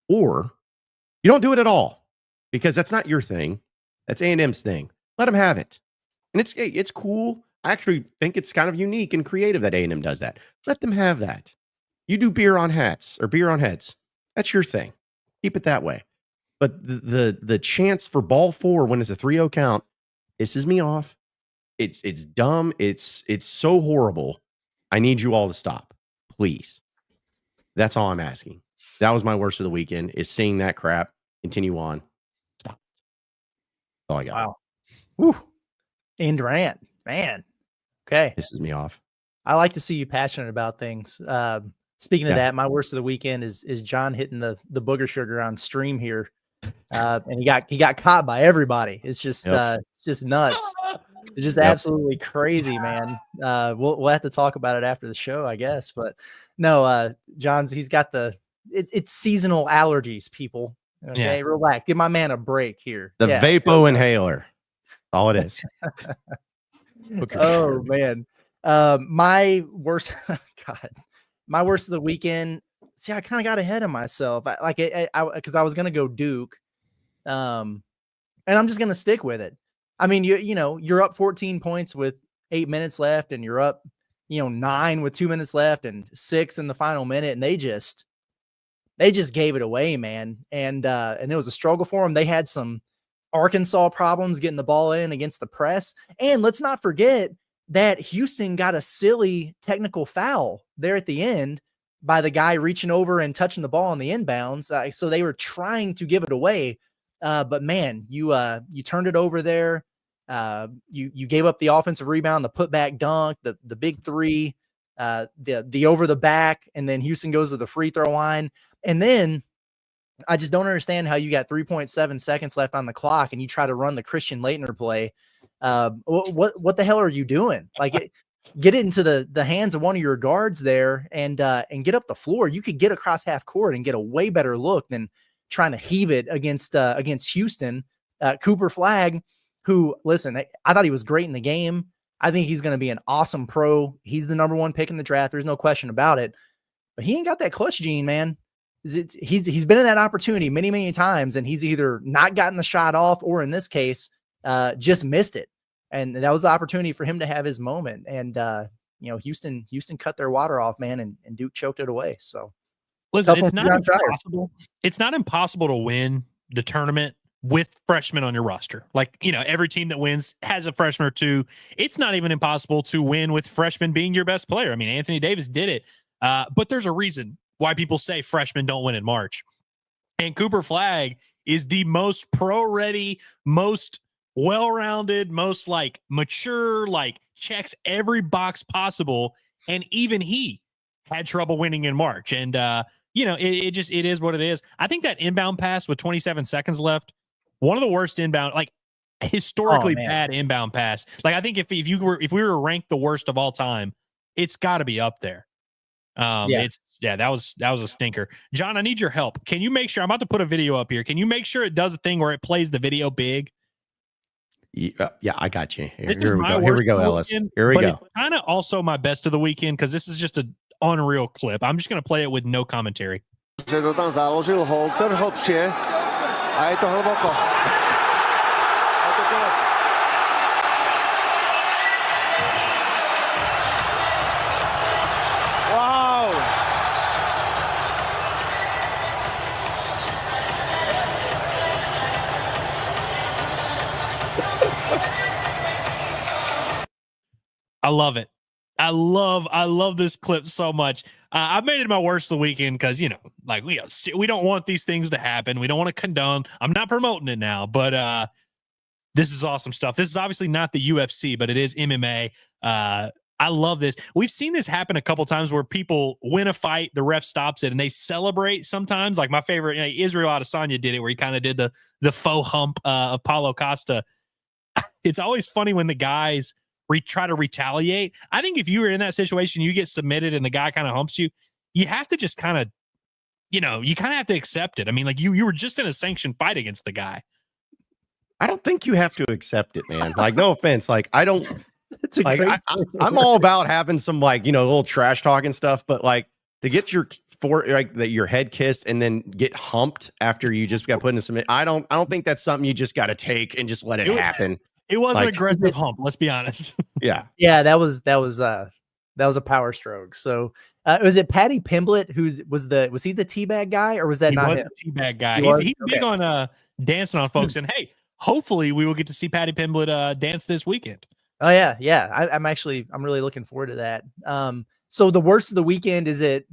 Or you don't do it at all because that's not your thing. That's A&M's thing. Let them have it. And it's cool. I actually think it's kind of unique and creative that A&M does that. Let them have that. You do beer on hats or beer on heads. That's your thing. Keep it that way. But the chance for ball 4 when it's a 3-0 count pisses me off. It's dumb. It's so horrible. I need you all to stop, please. That's all I'm asking. That was my worst of the weekend, is seeing that crap continue on. Stop. That's all I got. Wow. Woo. And Durant, man. Okay. Pisses me off. I like to see you passionate about things. Speaking of that, my worst of the weekend is John hitting the booger sugar on stream here. And he got caught by everybody. It's just nuts. It's just absolutely crazy, man. We'll have to talk about it after the show, I guess. But no, he's got it's seasonal allergies, people. Okay, relax. Give my man a break here. The Vapo inhaler. All it is. Oh man. My worst my worst of the weekend. See, I kind of got ahead of myself. Because I was gonna go Duke. And I'm just gonna stick with it. I mean, you're up 14 points with 8 minutes left, and you're up, 9 with 2 minutes left and 6 in the final minute, and they just gave it away, man. And it was a struggle for them. They had some Arkansas problems getting the ball in against the press. And let's not forget that Houston got a silly technical foul there at the end by the guy reaching over and touching the ball on the inbounds. So they were trying to give it away. But man, you turned it over there. You gave up the offensive rebound, the putback dunk, the big three, the over the back, and then Houston goes to the free throw line. And then I just don't understand how you got 3.7 seconds left on the clock and you try to run the Christian Laettner play. What the hell are you doing? Like, get it into the hands of one of your guards there and get up the floor. You could get across half court and get a way better look than trying to heave it against Houston. Cooper Flagg, who, listen, I thought he was great in the game. I think he's going to be an awesome pro. He's the number 1 pick in the draft. There's no question about it. But he ain't got that clutch gene, man. He's been in that opportunity many, many times, and he's either not gotten the shot off or, in this case, just missed it. And that was the opportunity for him to have his moment. And Houston cut their water off, man, and Duke choked it away. So listen, it's not impossible. It's not impossible to win the tournament with freshmen on your roster. Like, every team that wins has a freshman or two. It's not even impossible to win with freshmen being your best player. I mean, Anthony Davis did it. But there's a reason why people say freshmen don't win in March. And Cooper Flagg is the most pro-ready, most well-rounded, most mature, checks every box possible. And even he had trouble winning in March. And, it is what it is. I think that inbound pass with 27 seconds left, one of the worst inbound, historically bad inbound pass. I think if we were to rank the worst of all time, it's got to be up there. That was a stinker. John, I need your help. Can you make sure, I'm about to put a video up here. Can you make sure it does a thing where it plays the video big? Yeah, I got you. Here we go, Ellis. Here we go. It's kind of also my best of the weekend because this is just an unreal clip. I'm just going to play it with no commentary. Že to tam založil Holzer hlbšie a je to hlboko. Je to konec. Wow! I love it. I love this clip so much. I made it my worst of the weekend because, we don't want these things to happen. We don't want to condone. I'm not promoting it now, but This is awesome stuff. This is obviously not the UFC, but it is MMA. I love this. We've seen this happen a couple times where people win a fight, the ref stops it, and they celebrate sometimes. Like my favorite, Israel Adesanya did it, where he kind of did the faux hump of Paulo Costa. It's always funny when the guys try to retaliate. I think if you were in that situation, you get submitted and the guy kind of humps you, you have to just kind of, you kind of have to accept it. I mean, like you were just in a sanctioned fight against the guy. I don't think you have to accept it, man. Like, no offense. Like, I don't. It's a Like, great I'm all about having some, like, little trash talk and stuff, but like to get your head kissed and then get humped after you just got put in some. I don't think that's something you just got to take and just let it happen. It was an Like, aggressive hump. Let's be honest. Yeah. Yeah, that was a power stroke. So was it Patty Pimblett was he the teabag guy, or was that He not was him? a teabag guy. He He's was? big on dancing on folks. And hey, hopefully we will get to see Patty Pimblett dance this weekend. Oh yeah. I'm really looking forward to that. So the worst of the weekend, is it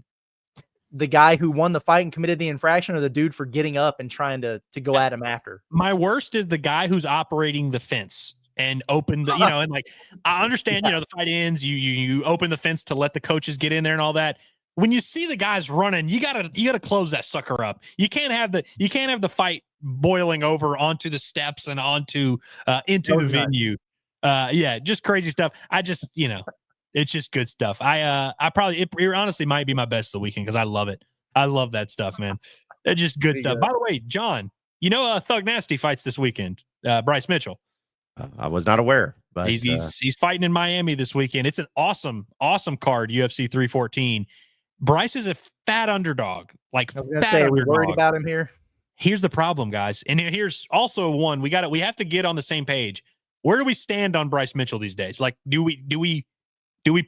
the guy who won the fight and committed the infraction, or the dude for getting up and trying to go at him after? My worst is the guy who's operating the fence and opened the, and like, I understand, the fight ends, you open the fence to let the coaches get in there and all that. When you see the guys running, you gotta close that sucker up. You can't have the fight boiling over onto the steps and onto into the venue. Just crazy stuff. I just, it's just good stuff. It honestly might be my best of the weekend because I love it. I love that stuff, man. They're just good stuff. By the way, John, Thug Nasty fights this weekend. Bryce Mitchell. I was not aware, but he's fighting in Miami this weekend. It's an awesome card. UFC 314. Bryce is a fat underdog. Like, I was gonna say, are we worried about him here? Here's the problem, guys, and here's also one we have to get on the same page. Where do we stand on Bryce Mitchell these days? Like, do we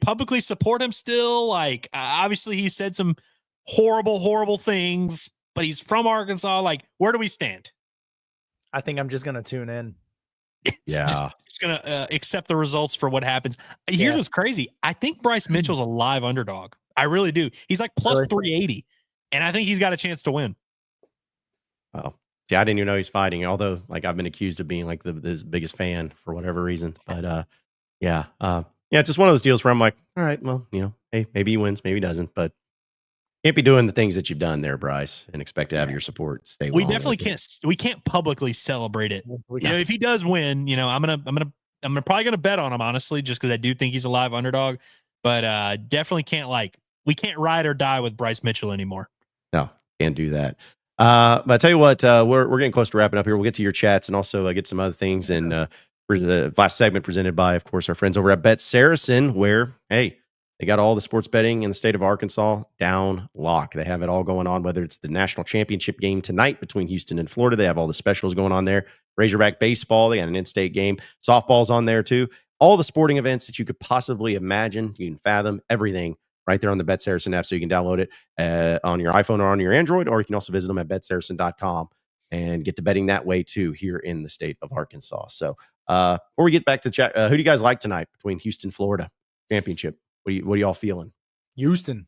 publicly support him still? Like, obviously he said some horrible things, but he's from Arkansas. Like, where do we stand? I think I'm just gonna tune in. Yeah, just gonna accept the results for what happens. Here's what's crazy. I think Bryce Mitchell's a live underdog. I really do. He's like plus 380, and I think he's got a chance to win. Well, see, I didn't even know he's fighting. Although, like, I've been accused of being like his biggest fan for whatever reason. But it's just one of those deals where I'm like, all right, well, hey, maybe he wins, maybe he doesn't, but can't be doing the things that you've done there, Bryce, and expect to have your support stay. We definitely can't. We can't publicly celebrate it. If he does win, I'm probably gonna bet on him, honestly, just because I do think he's a live underdog. But definitely can't, we can't ride or die with Bryce Mitchell anymore. No, can't do that. But I tell you what, we're getting close to wrapping up here. We'll get to your chats and also get some other things. And the last segment presented by, of course, our friends over at BetSaracen, where, hey, they got all the sports betting in the state of Arkansas down lock. They have it all going on, whether it's the national championship game tonight between Houston and Florida. They have all the specials going on there. Razorback Baseball, they got an in-state game. Softball's on there too. All the sporting events that you could possibly imagine, you can fathom everything right there on the BetSaracen app, so you can download it on your iPhone or on your Android, or you can also visit them at betsaracen.com and get to betting that way too here in the state of Arkansas. So before we get back to chat, who do you guys like tonight between Houston, Florida championship? What are y'all feeling? Houston.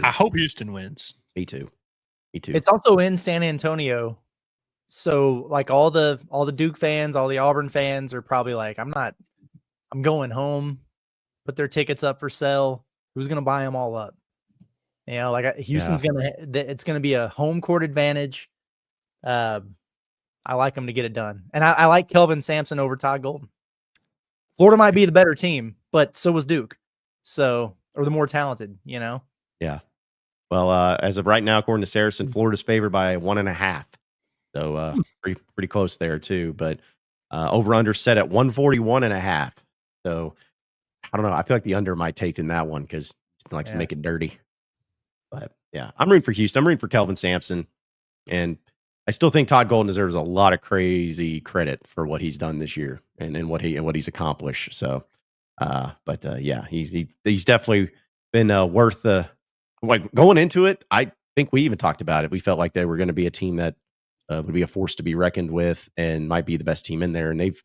I hope Houston wins. Me too. It's also in San Antonio. So like all the Duke fans, all the Auburn fans are probably like, I'm going home, put their tickets up for sale. Who's going to buy them all up? Houston's it's going to be a home court advantage. I like them to get it done. And I like Kelvin Sampson over Todd Golden. Florida might be the better team, but so was Duke. So, or the more talented, Yeah. Well, as of right now, according to Saracen, Florida's favored by 1.5. So pretty close there too. But over under set at 141.5. So I don't know. I feel like the under might take in that one because he likes to make it dirty. But yeah, I'm rooting for Houston. I'm rooting for Kelvin Sampson, and I still think Todd Golden deserves a lot of crazy credit for what he's done this year and what he's accomplished. So. He's definitely been worth the going into it. I think we even talked about it. We felt like they were going to be a team that would be a force to be reckoned with and might be the best team in there. And they've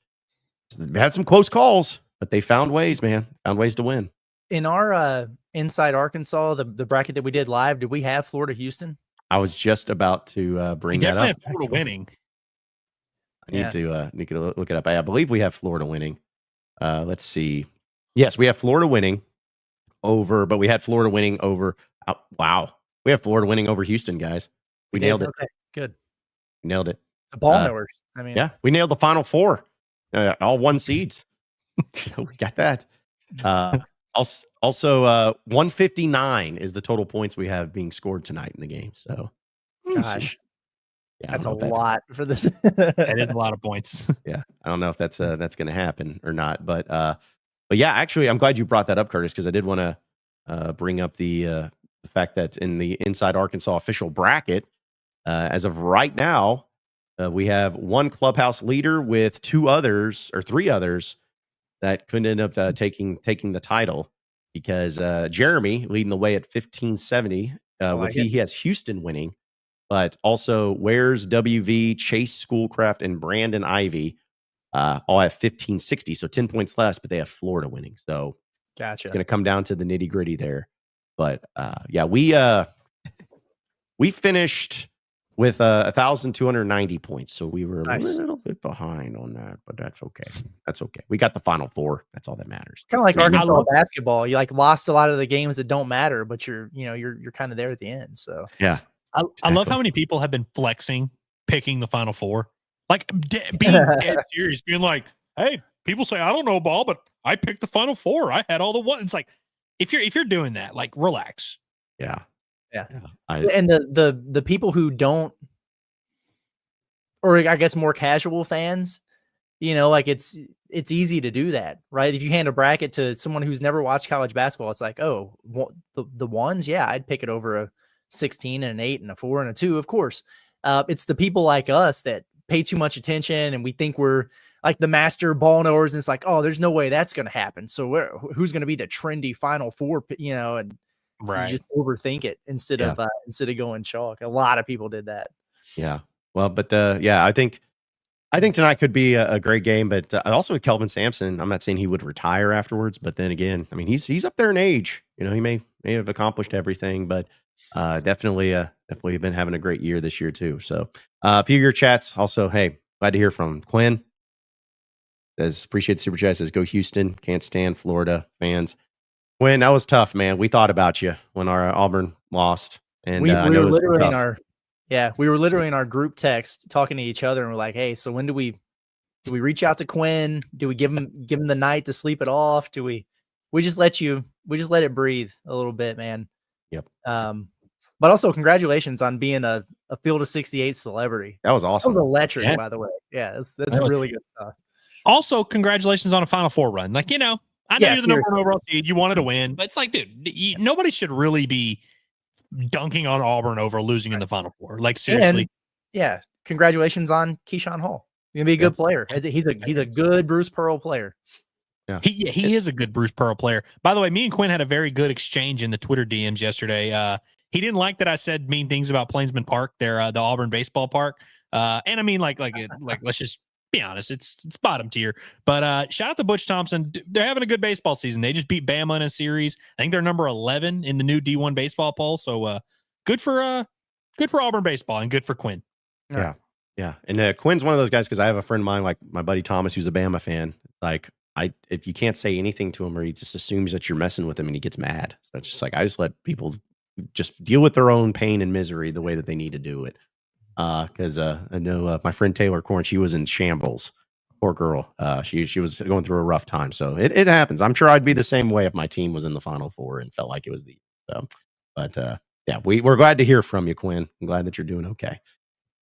had some close calls, but they found ways, man. Found ways to win. In our Inside Arkansas, the bracket that we did live, did we have Florida Houston? I was just about to bring that up. Florida winning. I need to look it up. I believe we have Florida winning. Let's see. Yes, we have Florida winning over, but we had Florida winning over. Wow. We have Florida winning over Houston, guys. We nailed it. Okay, good. Nailed it. The ball knowers. I mean, yeah, we nailed the Final Four. All one seeds. We got that. Also, 159 is the total points we have being scored tonight in the game. So, gosh, yeah, that's a lot for this. That is a lot of points. Yeah, I don't know if that's going to happen or not, but yeah, actually, I'm glad you brought that up, Curtis, because I did want to bring up the fact that in the Inside Arkansas official bracket, as of right now, we have one clubhouse leader with three others that could end up taking the title, because Jeremy leading the way at 1570. He has Houston winning, but also Wares, WV, Chase Schoolcraft, and Brandon Ivy all have 1560, so 10 points less, but they have Florida winning. So gotcha. It's going to come down to the nitty gritty there. But yeah, we finished with 1,290 points, so we were a little bit behind on that, but that's okay. That's okay. We got the Final Four. That's all that matters. Kind of like Arkansas basketball. You lost a lot of the games that don't matter, but you're kind of there at the end. So yeah, I love how many people have been flexing, picking the Final Four, being dead serious, being like, "Hey, people say I don't know ball, but I picked the Final Four. I had all the ones." It's like, if you're doing that, relax. Yeah. Yeah. And the people who don't, or I guess more casual fans, it's easy to do that, right? If you hand a bracket to someone who's never watched college basketball, it's like, oh, the ones, yeah, I'd pick it over a 16 and an 8 and a 4 and a 2, of course. It's the people like us that pay too much attention, and we think we're like the master ball knowers, and it's like, oh, there's no way that's going to happen. So who's going to be the trendy Final Four, and right. You just overthink it instead of going chalk. A lot of people did that. Yeah. Well, but I think tonight could be a great game. But also with Kelvin Sampson, I'm not saying he would retire afterwards, but then again, I mean, he's up there in age. He may have accomplished everything, but definitely been having a great year this year too. So a few of your chats. Also, hey, glad to hear from Quinn. Says appreciate the super chat. Says go Houston. Can't stand Florida fans. Quinn, that was tough, man. We thought about you when our Auburn lost, and we were literally in our group text talking to each other, and we're like, "Hey, so when do we reach out to Quinn? Do we give him the night to sleep it off? Do we just let it breathe a little bit, man?" Yep. But also congratulations on being a Field of 68 celebrity. That was awesome. That was electric, by the way. Yeah, that's really good stuff. Also, congratulations on a Final Four run. I know you're the number one overall seed. You wanted to win, but it's like, dude, nobody should really be dunking on Auburn over losing in the Final Four. Seriously. And, congratulations on Keyshawn Hall. He's gonna be a good player. He's a good Bruce Pearl player. Yeah, he is a good Bruce Pearl player. By the way, me and Quinn had a very good exchange in the Twitter DMs yesterday. He didn't like that I said mean things about Plainsman Park, the Auburn baseball park. And I mean, let's just be honest, it's bottom tier. But shout out to Butch Thompson. They're having a good baseball season. They just beat Bama in a series. I think they're number 11 in the new D1 baseball poll. So good for Auburn baseball and good for Quinn. Yeah. And Quinn's one of those guys, because I have a friend of mine, like my buddy Thomas, who's a Bama fan. If you can't say anything to him, or he just assumes that you're messing with him, and he gets mad. So it's just I just let people just deal with their own pain and misery the way that they need to do it. Because I know my friend Taylor Corn, she was in shambles. Poor girl. She was going through a rough time. So it happens. I'm sure I'd be the same way if my team was in the Final Four and felt like it was we're glad to hear from you, Quinn. I'm glad that you're doing okay.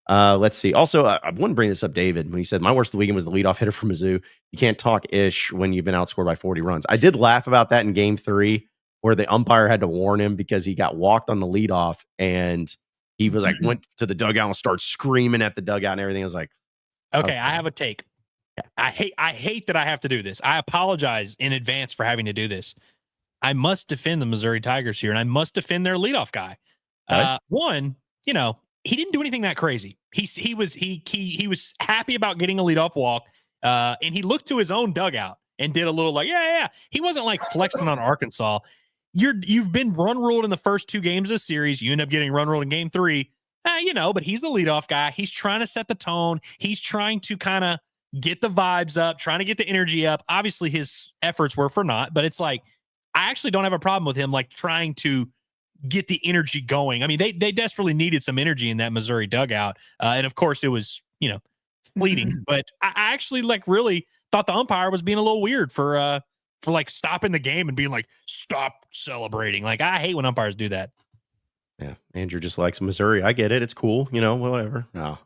Let's see. Also, I wouldn't bring this up, David, when he said my worst of the weekend was the leadoff hitter for Mizzou. You can't talk ish when you've been outscored by 40 runs. I did laugh about that in Game 3, where the umpire had to warn him because he got walked on the leadoff, and he was went to the dugout and started screaming at the dugout and everything. I was like, okay, I have a take. Yeah. I hate that I have to do this. I apologize in advance for having to do this. I must defend the Missouri Tigers here, and I must defend their leadoff guy. Right. One, he didn't do anything that crazy. He was happy about getting a leadoff walk, and he looked to his own dugout and did a little yeah. He wasn't flexing on Arkansas. You've been run ruled in the first 2 games of the series. You end up getting run ruled in Game 3. But he's the leadoff guy. He's trying to set the tone. He's trying to kind of get the vibes up, trying to get the energy up. Obviously, his efforts were for naught, but it's like, I actually don't have a problem with him like trying to get the energy going. I mean, they desperately needed some energy in that Missouri dugout. And of course it was, fleeting, but I actually like really thought the umpire was being a little weird for like stopping the game and being like, stop celebrating. Like, I hate when umpires do that. Yeah, Andrew just likes Missouri. I get it. It's cool, whatever. No,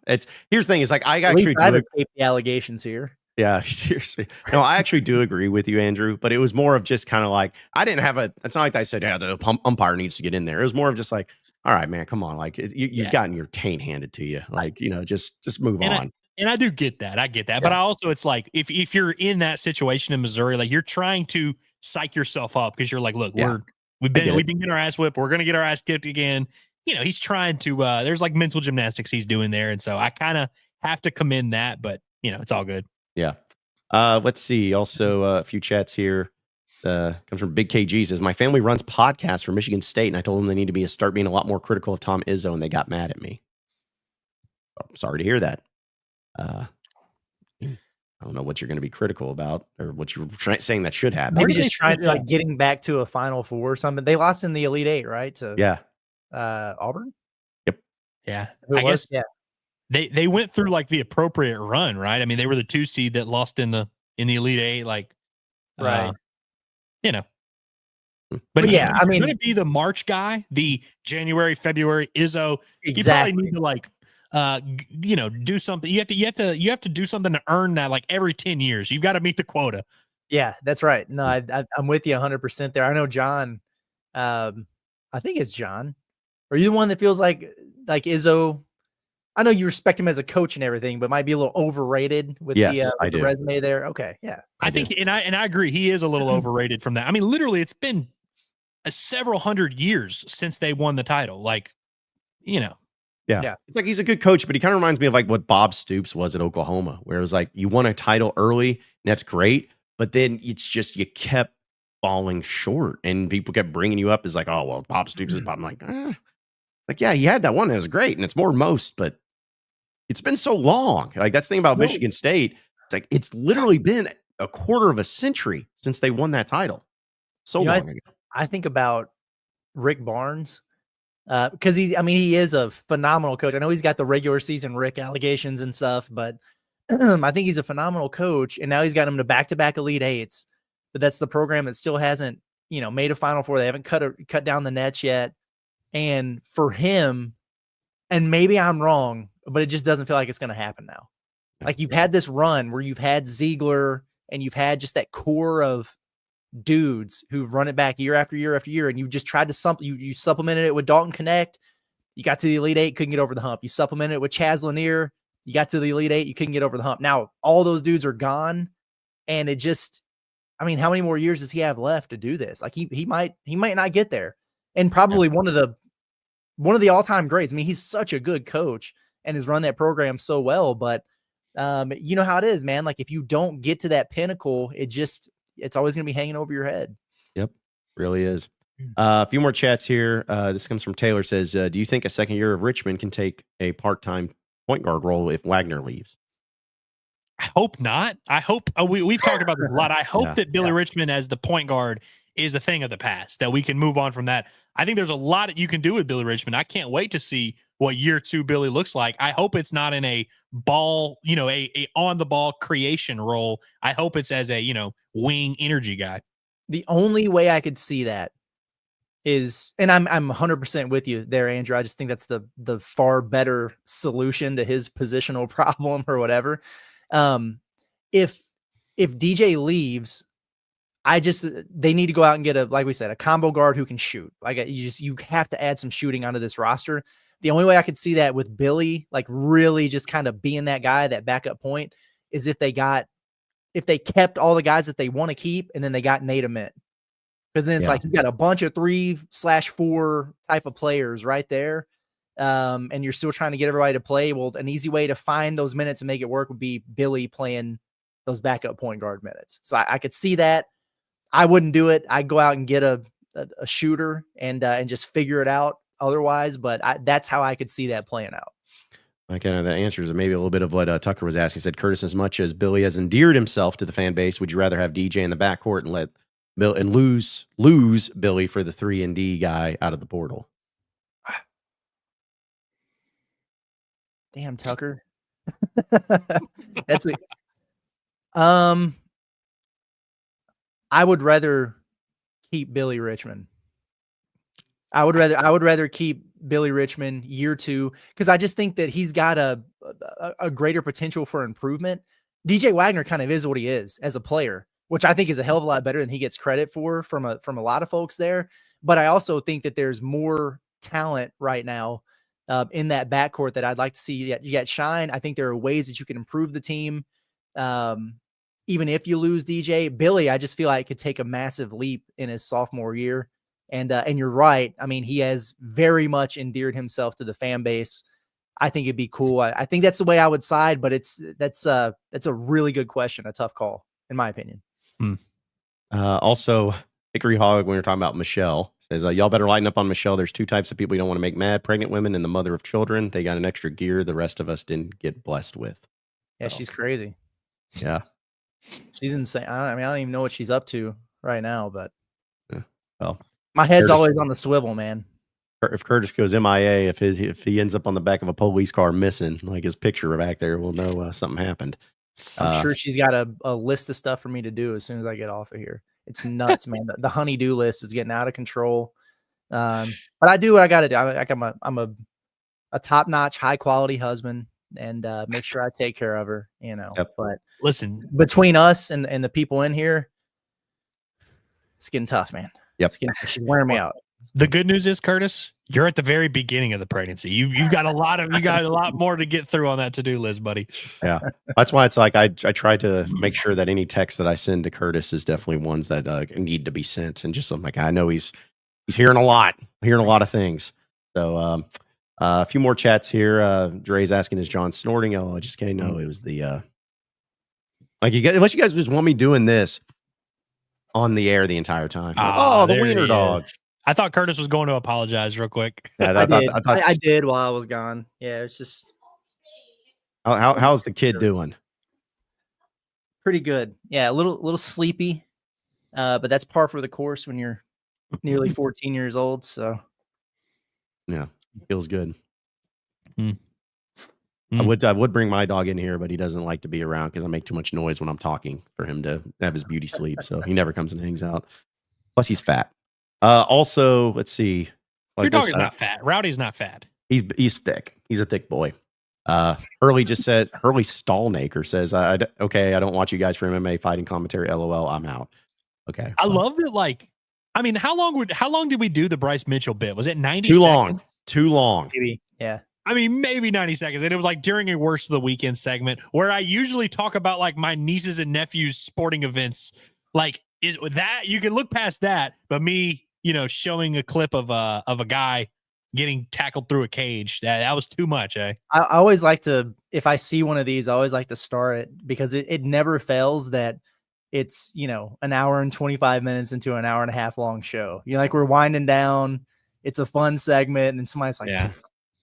here's the thing is like I At least actually I've do. escaped the allegations here. Yeah, seriously. No, I actually do agree with you, Andrew. But it was more of just kind of like I didn't have a. It's not like I said, yeah, the umpire needs to get in there. It was more of just like, all right, man, come on, like you've gotten your taint handed to you, like just move on. And I do get that. I get that. But I also, it's like if you're in that situation in Missouri, like you're trying to psych yourself up because you're like, look, we've been getting our ass whipped. We're gonna get our ass kicked again. He's trying to. There's like mental gymnastics he's doing there, and so I kind of have to commend that. But it's all good. Yeah. Let's see. Also, a few chats here. Comes from Big KG. Says my family runs podcasts for Michigan State, and I told them they need to start being a lot more critical of Tom Izzo, and they got mad at me. I'm sorry to hear that. I don't know what you're going to be critical about, or what you're saying that should happen. Maybe just trying to like getting back to a Final Four or something. They lost in the Elite Eight, right? So Auburn. Yep. Yeah. I guess. Yeah. They went through like the appropriate run, right? I mean, they were the 2 seed that lost in the Elite Eight, like, right. But yeah, I mean, going to be the March guy, the January, February Izzo. Exactly. You probably need to like, do something. You have to do something to earn that. Like every 10 years, you've got to meet the quota. Yeah, that's right. No, I'm with you 100% there. I know John. I think it's John. Are you the one that feels like Izzo? I know you respect him as a coach and everything, but might be a little overrated with the resume there. Okay, yeah, I think, and I agree, he is a little overrated from that. I mean, literally, it's been several hundred years since they won the title. Like, Yeah. It's like he's a good coach, but he kind of reminds me of like what Bob Stoops was at Oklahoma, where it was like you won a title early, and that's great, but then it's just you kept falling short, and people kept bringing you up as like, oh well, Bob Stoops is Bob. I'm like, yeah, he had that one that was great, and it's more most, but it's been so long. Like that's the thing about Michigan State. It's like it's literally been a quarter of a century since they won that title. So long ago. I think about Rick Barnes. Because he is a phenomenal coach. I know he's got the regular season Rick allegations and stuff, but I think he's a phenomenal coach. And now he's got him to back-to-back Elite Eights. But that's the program that still hasn't, made a Final Four. They haven't cut down the nets yet. And for him, and maybe I'm wrong, but it just doesn't feel like it's going to happen now. Like you've had this run where you've had Ziegler and you've had just that core of dudes who've run it back year after year after year, and you just tried to you supplemented it with Dalton Connect. You got to the Elite Eight, couldn't get over the hump. You supplemented it with Chaz Lanier. You got to the Elite Eight, you couldn't get over the hump. Now all those dudes are gone, and it just, how many more years does he have left to do this? Like he might not get there, and probably one of the all-time greats. I mean, he's such a good coach and has run that program so well, but you know how it is, man. Like if you don't get to that pinnacle, it's always going to be hanging over your head. Yep. Really is. A few more chats here. This comes from Taylor. Says, do you think a second year of Richmond can take a part-time point guard role if Wagner leaves? I hope not. I hope we've talked about this a lot. I hope that Billy Richmond as the point guard is a thing of the past, that we can move on from that. I think there's a lot that you can do with Billy Richmond. I can't wait to see what year 2 Billy looks like. I hope it's not in a ball, a on the ball creation role. I hope it's as a, wing energy guy. The only way I could see that is, and I'm 100% with you there, Andrew. I just think that's the far better solution to his positional problem or whatever. If DJ leaves, they need to go out and get like we said, a combo guard who can shoot. Like you have to add some shooting onto this roster. The only way I could see that with Billy, like really just kind of being that guy, that backup point, is if they kept all the guys that they want to keep, and then they got Nate Ament. Because then it's like you got a bunch of 3/4 type of players right there. And you're still trying to get everybody to play. Well, an easy way to find those minutes and make it work would be Billy playing those backup point guard minutes. So I could see that. I wouldn't do it. I'd go out and get a shooter and just figure it out otherwise, but that's how I could see that playing out. Kind the answers are maybe a little bit of what Tucker was asking. He said, Curtis, as much as Billy has endeared himself to the fan base, would you rather have DJ in the backcourt and let Bill and lose Billy for the 3-and-D guy out of the portal? Damn, Tucker. That's a I would rather keep Billy Richmond. I would rather keep Billy Richmond year 2 because I just think that he's got a greater potential for improvement. DJ Wagner kind of is what he is as a player, which I think is a hell of a lot better than he gets credit for from a lot of folks there. But I also think that there's more talent right now in that backcourt that I'd like to see yet shine. I think there are ways that you can improve the team. Even if you lose DJ, Billy, I just feel like could take a massive leap in his sophomore year. And you're right. I mean, he has very much endeared himself to the fan base. I think it'd be cool. I think that's the way I would side, but that's a really good question. A tough call, in my opinion. Also, Hickory Hog, when we were talking about Michelle, says, y'all better lighten up on Michelle. There's 2 types of people you don't want to make mad: pregnant women and the mother of children. They got an extra gear the rest of us didn't get blessed with. Yeah, she's crazy. Yeah. She's insane. I don't even know what she's up to right now, but well, my head's always on the swivel, man. If Curtis goes MIA, if he ends up on the back of a police car missing, like his picture back there, we'll know something happened. I'm sure she's got a list of stuff for me to do as soon as I get off of here. It's nuts, man. The honey-do list is getting out of control. But I do what I got to do. I'm a top-notch, high-quality husband, and make sure I take care of her. Yep. But listen, between us and the people in here, it's getting tough, man. Yep. She's wearing me out. The good news is, Curtis, you're at the very beginning of the pregnancy. You got a lot more to get through on that to-do list, buddy. Yeah. That's why it's like I try to make sure that any text that I send to Curtis is definitely ones that need to be sent. And just I'm like, I know he's hearing a lot of things. So a few more chats here. Dre's asking, is John snorting? Oh, I just can't know. It was the unless you guys just want me doing this on the air the entire time. The wiener dogs. I thought Curtis was going to apologize real quick. Yeah, I did while I was gone. Yeah, it's just. How's the kid doing? Pretty good. Yeah, a little sleepy, but that's par for the course when you're nearly 14 years old. So. Yeah, feels good. Mm. I would bring my dog in here, but he doesn't like to be around because I make too much noise when I'm talking for him to have his beauty sleep. So he never comes and hangs out. Plus, he's fat. Also, let's see. Your dog is not fat. Rowdy's not fat. He's thick. He's a thick boy. Hurley Stallnaker says, I don't watch you guys for MMA fighting commentary. LOL. I'm out. Okay. I love it. How long did we do the Bryce Mitchell bit? Was it 90 Too seconds? Too long. Maybe. Yeah. Maybe 90 seconds. And it was during a worst of the weekend segment where I usually talk about my nieces and nephews' sporting events. Is that you can look past that, but me, showing a clip of a guy getting tackled through a cage. That was too much, eh? I always like to, if I see one of these, I always like to star it because it never fails that it's, an hour and 25 minutes into an hour and a half long show. We're winding down. It's a fun segment. And then somebody's like, yeah.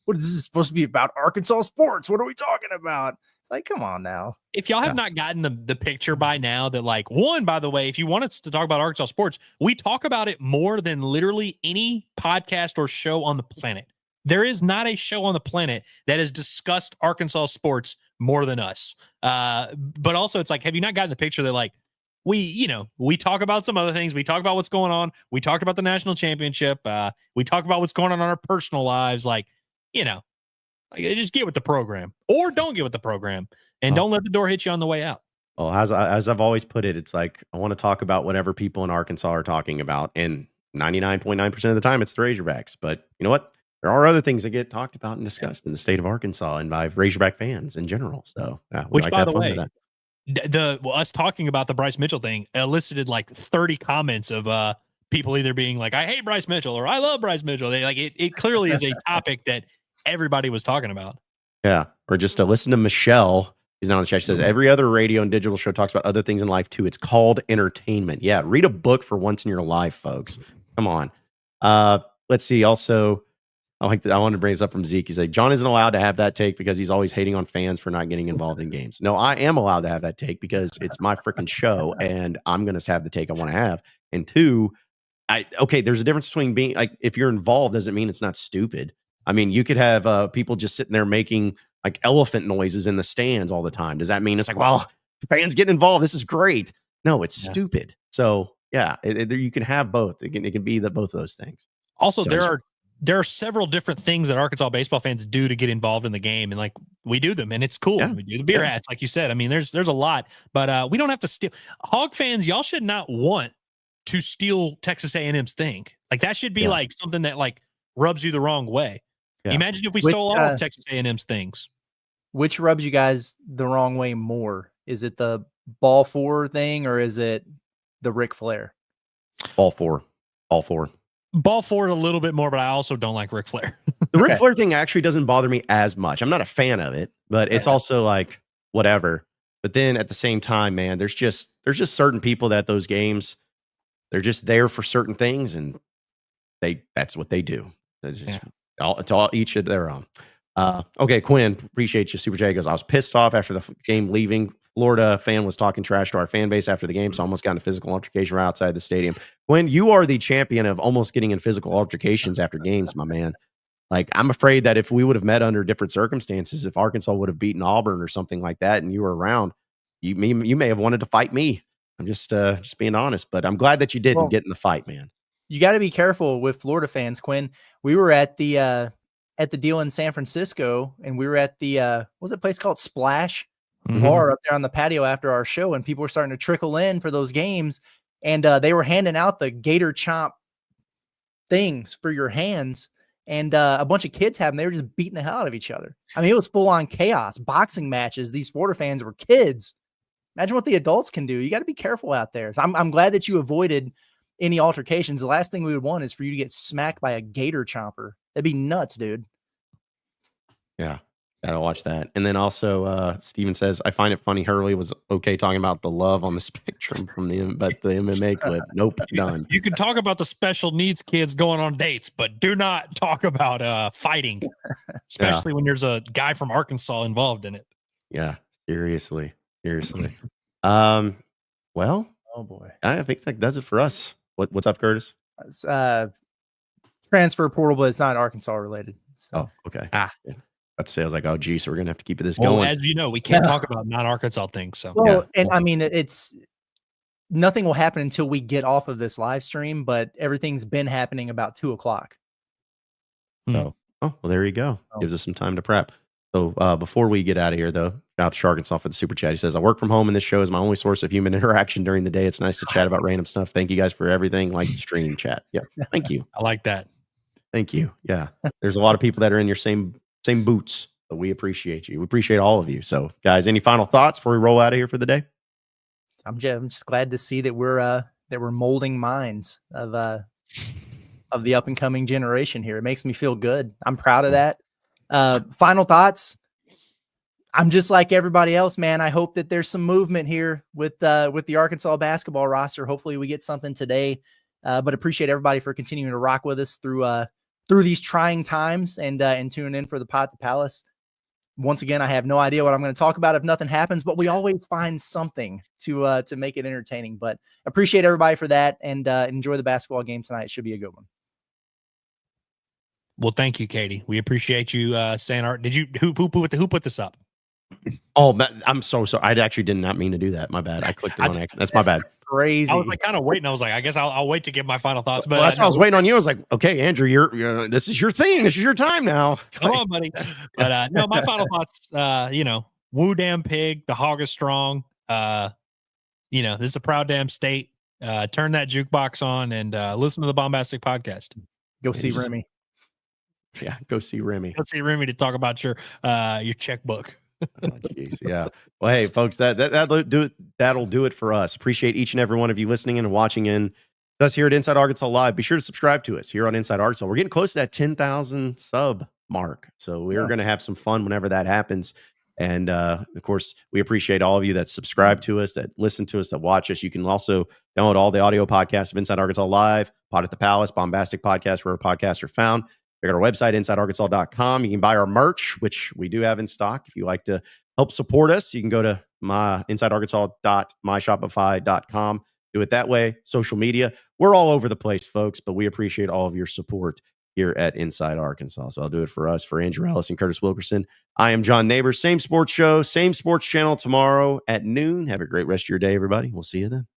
What is this supposed to be about? Arkansas sports? What are we talking about? It's like, come on now. If y'all have not gotten the picture by now that one, by the way, if you want us to talk about Arkansas sports, we talk about it more than literally any podcast or show on the planet. There is not a show on the planet that has discussed Arkansas sports more than us. But also it's have you not gotten the picture that we talk about some other things. We talk about what's going on. We talked about the national championship. We talk about what's going on in our personal lives. Just get with the program or don't get with the program and don't let the door hit you on the way out. Well, as I've always put it, it's I want to talk about whatever people in Arkansas are talking about. And 99.9% of the time it's the Razorbacks. But you know what? There are other things that get talked about and discussed in the state of Arkansas and by Razorback fans in general. So, which, by the way, us talking about the Bryce Mitchell thing elicited 30 comments of people either being I hate Bryce Mitchell or I love Bryce Mitchell. It clearly is a topic that everybody was talking about. Yeah. Or just to listen to Michelle, who's now in the chat. She says, every other radio and digital show talks about other things in life too. It's called entertainment. Yeah. Read a book for once in your life, folks. Come on. Let's see. Also, I wanted to bring this up from Zeke. He's like, John isn't allowed to have that take because he's always hating on fans for not getting involved in games. No, I am allowed to have that take because it's my freaking show and I'm going to have the take I want to have. And two, there's a difference between being like, if you're involved, doesn't mean it's not stupid. I mean, you could have people just sitting there making like elephant noises in the stands all the time. Does that mean it's like, well, fans get involved, this is great? No, it's stupid. So yeah, you can have both. It can be both of those things. Also, there are several different things that Arkansas baseball fans do to get involved in the game, and like we do them, and it's cool. Yeah. We do the beer hats, like you said. I mean, there's a lot, but we don't have to steal. Hog fans, y'all should not want to steal Texas A&M's thing. Like that should be like something that like rubs you the wrong way. Yeah. Imagine if we stole all of Texas A&M's things. Which rubs you guys the wrong way more? Is it the ball four thing or is it the Ric Flair? All four. Ball forward a little bit more, but I also don't like Ric Flair. The Ric Flair thing actually doesn't bother me as much. I'm not a fan of it, but it's also like whatever. But then at the same time, man, there's just certain people that those games, they're just there for certain things, and that's what they do. It's just it's all each of their own. Okay, Quinn, appreciate you. Super J goes, I was pissed off after the game leaving. Florida fan was talking trash to our fan base after the game, so almost got in a physical altercation right outside the stadium. Quinn, you are the champion of almost getting in physical altercations after games, my man. Like, I'm afraid that if we would have met under different circumstances, if Arkansas would have beaten Auburn or something like that, and you were around, you may have wanted to fight me. I'm just being honest, but I'm glad that you didn't get in the fight, man. You got to be careful with Florida fans, Quinn. We were at the deal in San Francisco, and we were at the what was that place called? Splash bar up there on the patio after our show, and people were starting to trickle in for those games, and they were handing out the Gator Chomp things for your hands, and a bunch of kids had them. They were just beating the hell out of each other. I mean, it was full on chaos, boxing matches. These Florida fans were kids. Imagine what the adults can do. You got to be careful out there. So I'm glad that you avoided any altercations. The last thing we would want is for you to get smacked by a Gator Chomper. That'd be nuts, dude. Yeah. Gotta watch that. And then also, Steven says, I find it funny Hurley was okay talking about the love on the spectrum from the MMA clip. Nope, done. You can talk about the special needs kids going on dates, but do not talk about fighting, especially when there's a guy from Arkansas involved in it. Yeah, seriously. Well, oh boy, I think that does it for us. What's up, Curtis? Transfer portal, but it's not Arkansas related. So. Oh, okay. Yeah. Let's say I was like, oh, geez, so we're gonna have to keep this going. Well, as you know, we can't talk about non-Arkansas things. So, and I mean, it's nothing will happen until we get off of this live stream, but everything's been happening about 2:00. So, well, there you go. Gives us some time to prep. So, before we get out of here, though, shout out to Arkansas for the super chat. He says, I work from home, and this show is my only source of human interaction during the day. It's nice to chat about random stuff. Thank you guys for everything, like the stream chat. Yeah, thank you. I like that. Thank you. Yeah, there's a lot of people that are in your same boots. So we appreciate you. We appreciate all of you. So, guys, any final thoughts before we roll out of here for the day? I'm just glad to see that we're molding minds of the up and coming generation here. It makes me feel good. I'm proud of that. Final thoughts. I'm just like everybody else, man. I hope that there's some movement here with the Arkansas basketball roster. Hopefully we get something today. But appreciate everybody for continuing to rock with us through these trying times and tuning in for the Pot to Palace. Once again, I have no idea what I'm going to talk about if nothing happens, but we always find something to make it entertaining. But appreciate everybody for that, and enjoy the basketball game tonight. It should be a good one. Well, thank you, Katie. We appreciate you saying our. Did you who put this up? Oh, I'm so sorry. I actually did not mean to do that. My bad. I clicked it on accident. That's my bad. Crazy. I was like kind of waiting. I was like, I guess I'll wait to give my final thoughts. But that's why I was waiting on you. I was like, okay, Andrew, you're this is your thing. This is your time now. Come on, buddy. But no, my final thoughts. Woo damn pig. The hog is strong. This is a proud damn state. Turn that jukebox on and listen to the Bombastic podcast. Go see Remy. Yeah, go see Remy. Go see Remy to talk about your checkbook. Oh, geez, yeah. Well, hey, folks, that'll do it for us. Appreciate each and every one of you listening and watching in us here at Inside Arkansas Live. Be sure to subscribe to us here on Inside Arkansas. We're getting close to that 10,000 sub mark, so we're going to have some fun whenever that happens. And of course, we appreciate all of you that subscribe to us, that listen to us, that watch us. You can also download all the audio podcasts of Inside Arkansas Live, Pot at the Palace, Bombastic Podcast, wherever podcasts are found. Check out our website, InsideArkansas.com. You can buy our merch, which we do have in stock. If you like to help support us, you can go to InsideArkansas.myshopify.com. Do it that way. Social media. We're all over the place, folks, but we appreciate all of your support here at Inside Arkansas. So I'll do it for us, for Andrew Ellis and Curtis Wilkerson. I am John Neighbors. Same sports show, same sports channel tomorrow at noon. Have a great rest of your day, everybody. We'll see you then.